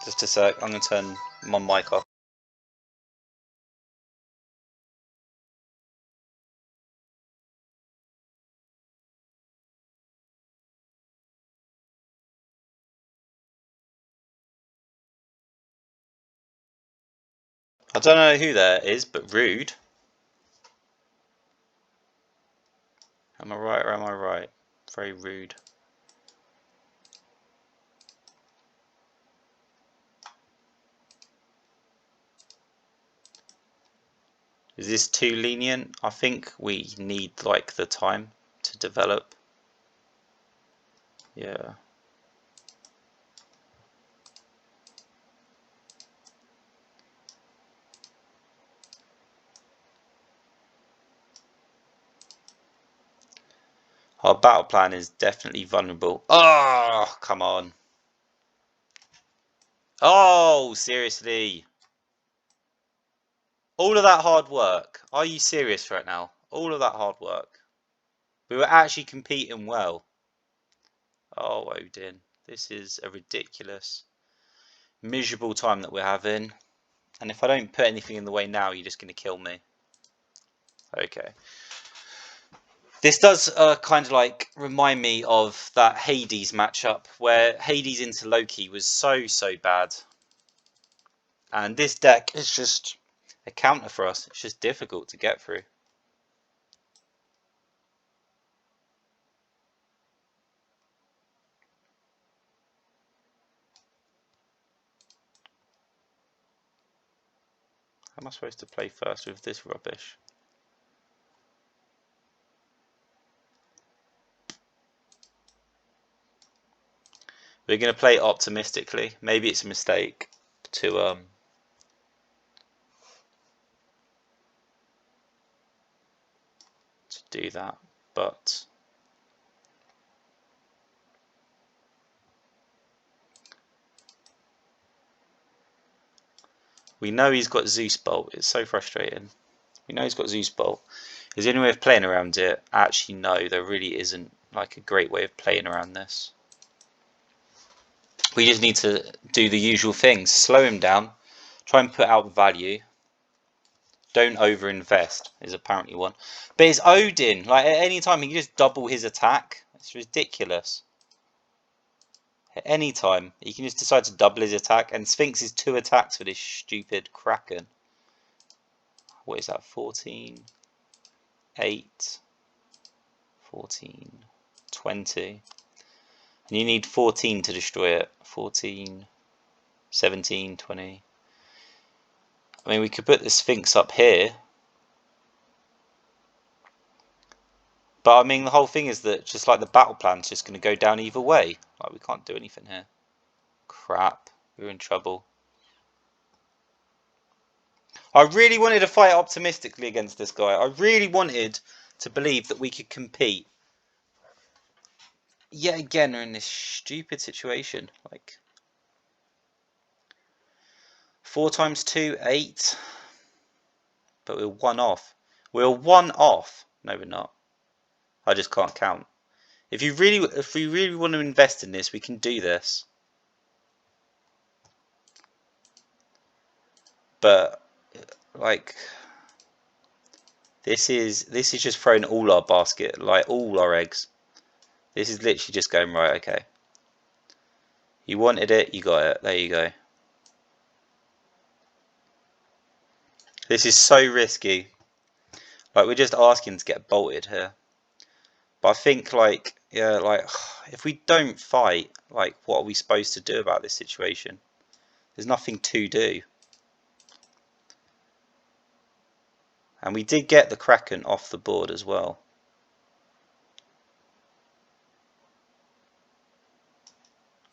Just a sec, I'm going to turn my mic off. I don't know who that is, but rude. Am I right or am I right? Very rude. Is this too lenient? I think we need like the time to develop. Yeah. Our battle plan is definitely vulnerable. Oh, come on. Oh, seriously. All of that hard work. Are you serious right now? All of that hard work. We were actually competing well. Oh, Odin. This is a ridiculous, miserable time that we're having. And if I don't put anything in the way now, you're just going to kill me. Okay. This does kind of like remind me of that Hades matchup where Hades into Loki was so bad. And this deck is just a counter for us. It's just difficult to get through. How am I supposed to play first with this rubbish? We're going to play optimistically. Maybe it's a mistake to do that, but we know he's got Zeus Bolt. It's so frustrating. We know he's got Zeus Bolt. Is there any way of playing around it? Actually, no, there really isn't like a great way of playing around this. We just need to do the usual things. Slow him down. Try and put out value. Don't overinvest is apparently one. But it's Odin. Like at any time he can just double his attack. It's ridiculous. At any time he can just decide to double his attack. And Sphinx is 2 attacks for this stupid Kraken. What is that? 14, 8, 14, 20. And you need 14 to destroy it. 14, 17, 20. I mean, we could put the Sphinx up here. But I mean, the whole thing is that just like the battle plan's just going to go down either way. Like, we can't do anything here. Crap. We're in trouble. I really wanted to fight optimistically against this guy. I really wanted to believe that we could compete. Yet again, we're in this stupid situation. Like, 4 times 2, 8. But we're 1 off. We're 1 off. No, we're not. I just can't count. If we really want to invest in this, we can do this. But like, this is just throwing all our basket, like all our eggs. This is literally just going, right, okay. You wanted it, you got it. There you go. This is so risky. Like, we're just asking to get bolted here. But I think, like, yeah, like, if we don't fight, like, what are we supposed to do about this situation? There's nothing to do. And we did get the Kraken off the board as well.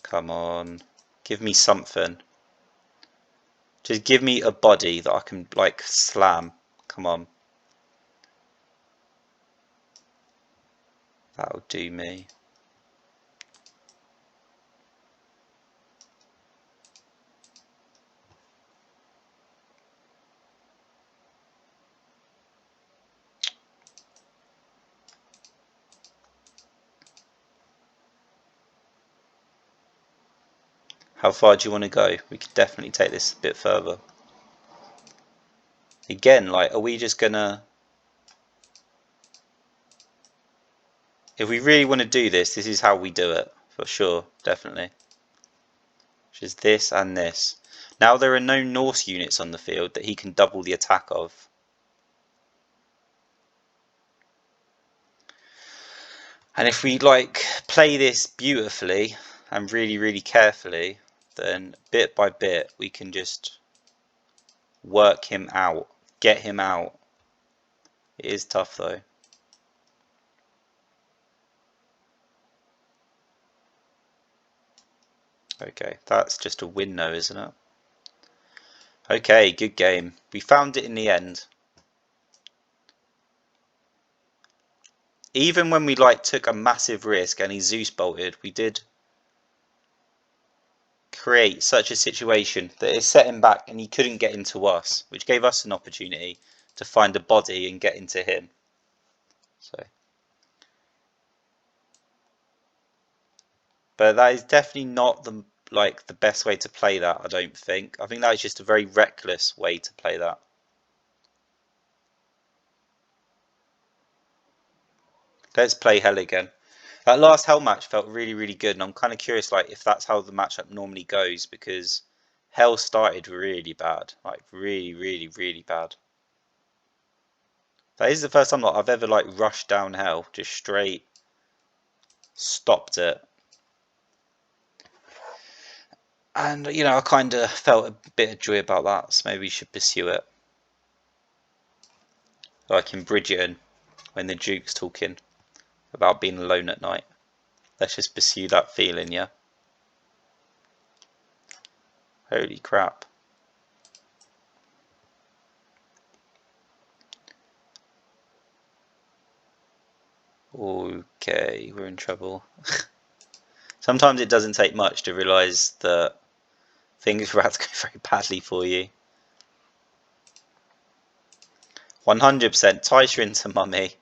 Come on. Give me something. Just give me a body that I can, like, slam. Come on. That'll do me. How far do you want to go? We could definitely take this a bit further. Again, like, are we just gonna... If we really want to do this, this is how we do it. For sure, definitely. Which is this and this. Now there are no Norse units on the field that he can double the attack of. And if we, like, play this beautifully and really, really carefully, then bit by bit we can just work him out, get him out. It is tough though. Okay, that's just a win though, isn't it? Okay, good game. We found it in the end. Even when we, like, took a massive risk and he Zeus bolted, we did create such a situation that it set him back and he couldn't get into us, which gave us an opportunity to find a body and get into him. So, but that is definitely not the best way to play that, I don't think. I think that is just a very reckless way to play that. Let's play Hell again. That last Hell match felt really, really good, and I'm kind of curious, like, if that's how the matchup normally goes, because Hell started really bad, like really, really, really bad. That is the first time that I've ever, like, rushed down Hell, just straight stopped it. And, you know, I kind of felt a bit of joy about that, so maybe we should pursue it. Like in Bridgerton, when the Duke's talking about being alone at night. Let's just pursue that feeling, yeah? Holy crap. Okay, we're in trouble. Sometimes it doesn't take much to realise that things are about to go very badly for you. 100% Taisha into Mummy.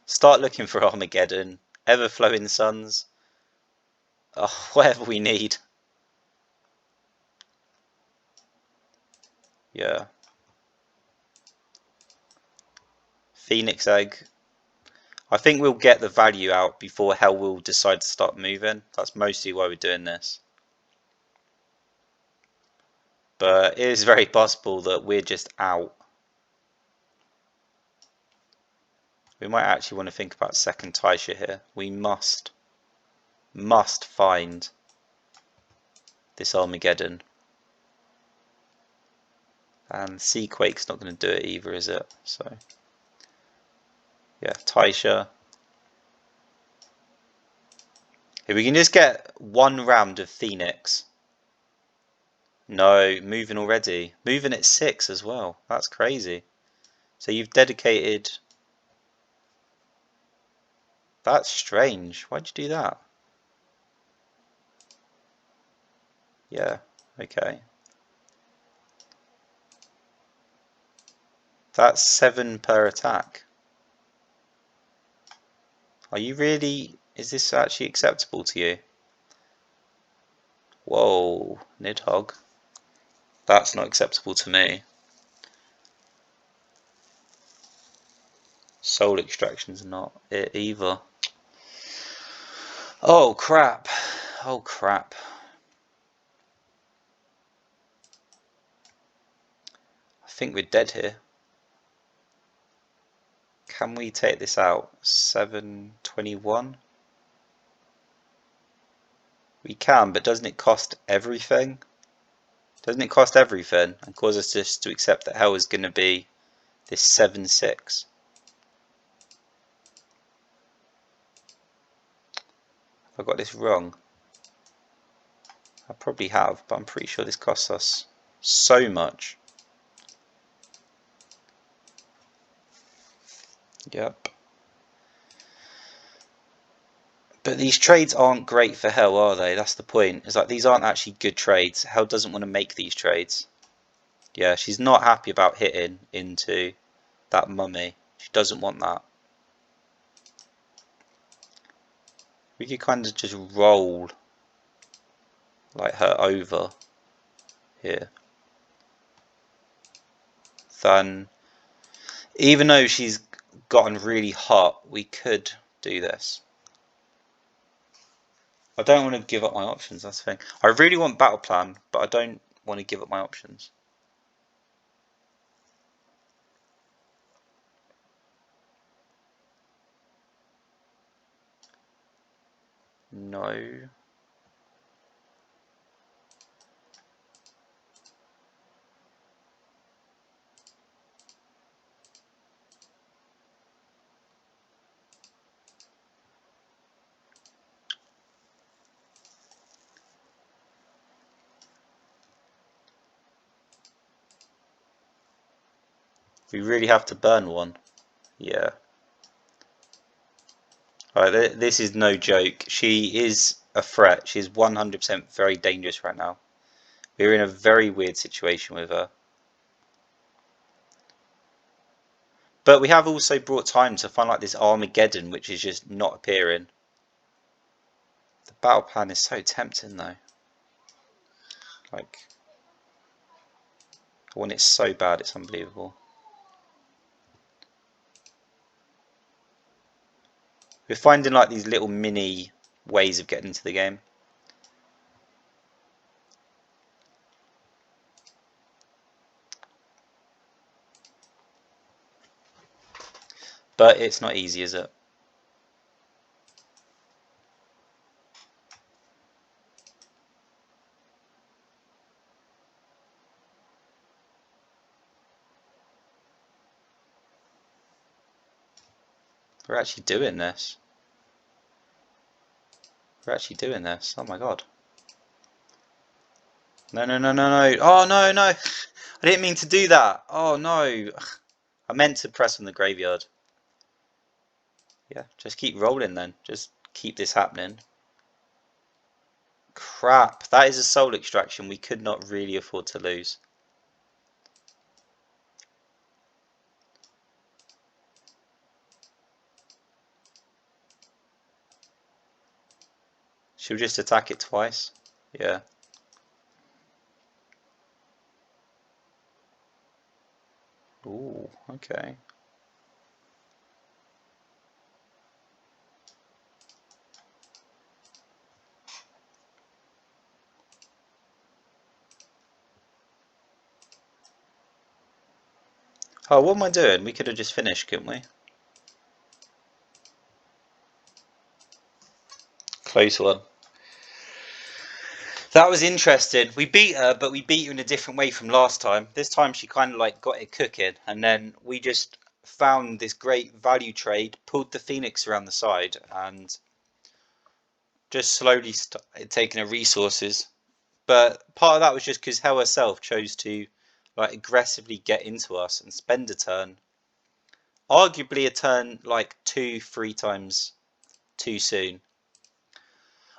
Start looking for Armageddon. Ever-flowing suns. Oh, whatever we need. Yeah. Phoenix egg. I think we'll get the value out before hell will decide to start moving. That's mostly why we're doing this. But it is very possible that we're just out. We might actually want to think about second Taisha here. We must find this Armageddon. And Seaquake's not going to do it either, is it? So, yeah, Taisha. If we can just get one round of Phoenix. No, moving already. Moving at 6 as well. That's crazy. So you've dedicated... That's strange. Why'd you do that? Yeah, okay. That's 7 per attack. Are you really... Is this actually acceptable to you? Whoa, Nidhogg. That's not acceptable to me. Soul extraction's not it either. Oh crap. Oh crap. I think we're dead here. Can we take this out? 721? We can, but doesn't it cost everything? Doesn't it cost everything and cause us just to accept that hell is going to be this 7-6? Have I got this wrong? I probably have, but I'm pretty sure this costs us so much. Yep. But these trades aren't great for hell, are they? That's the point. It's like these aren't actually good trades. Hell doesn't want to make these trades. Yeah, she's not happy about hitting into that mummy. She doesn't want that. We could kind of just roll like her over here. Then, even though she's gotten really hot, we could do this. I don't want to give up my options, that's the thing. I really want battle plan, but I don't want to give up my options. No. We really have to burn one. Yeah. Alright, this is no joke. She is a threat. She's 100% very dangerous right now. We're in a very weird situation with her. But we have also brought time to find like this Armageddon, which is just not appearing. The battle plan is so tempting though. Like, I want it so bad, it's unbelievable. We're finding like these little mini ways of getting into the game. But it's not easy, is it? We're actually doing this. We're actually doing this. Oh my god. No, no, no, no, no. Oh, no, no. I didn't mean to do that. Oh, no. I meant to press on the graveyard. Yeah, just keep rolling then. Just keep this happening. Crap. That is a soul extraction we could not really afford to lose. She'll just attack it twice. Yeah. Ooh, okay. Oh, what am I doing? We could have just finished, couldn't we? Close one. That was interesting. We beat her, but we beat her in a different way from last time. This time she kind of like got it cooking, and then we just found this great value trade, pulled the Phoenix around the side, and just slowly taking her resources. But part of that was just because Hell herself chose to like aggressively get into us and spend a turn, arguably a turn like 2, 3 times too soon.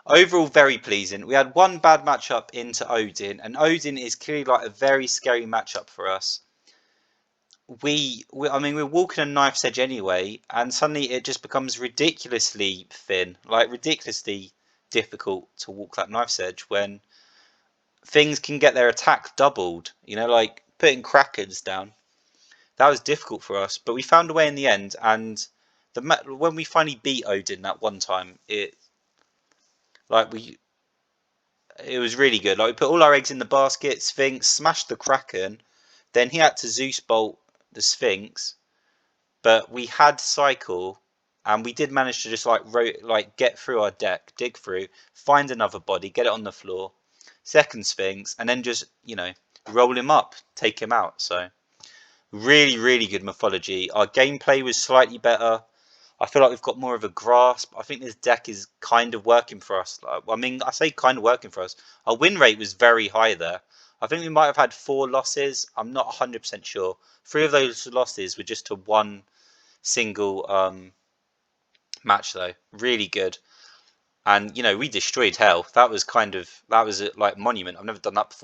Overall, very pleasing. We had one bad matchup into Odin, and Odin is clearly like a very scary matchup for us. I mean, we're walking a knife's edge anyway, and suddenly it just becomes ridiculously thin, like ridiculously difficult to walk that knife's edge when things can get their attack doubled. You know, like putting krakens down. That was difficult for us, but we found a way in the end. And when we finally beat Odin that one time, like we it was really good. Like we put all our eggs in the basket. Sphinx smashed the kraken. Then he had to Zeus bolt the Sphinx, but we had cycle, and we did manage to just like get through our deck, dig through, find another body, get it on the floor, second Sphinx, and then just roll him up, take him out. So really, really good mythology. Our gameplay was slightly better. I feel like we've got more of a grasp. I think this deck is kind of working for us. I mean, I say kind of working for us. Our win rate was very high there. I think we might have had 4 losses. I'm not 100% sure. 3 of those losses were just to one single match, though. Really good. And we destroyed hell. That was like monument. I've never done that before.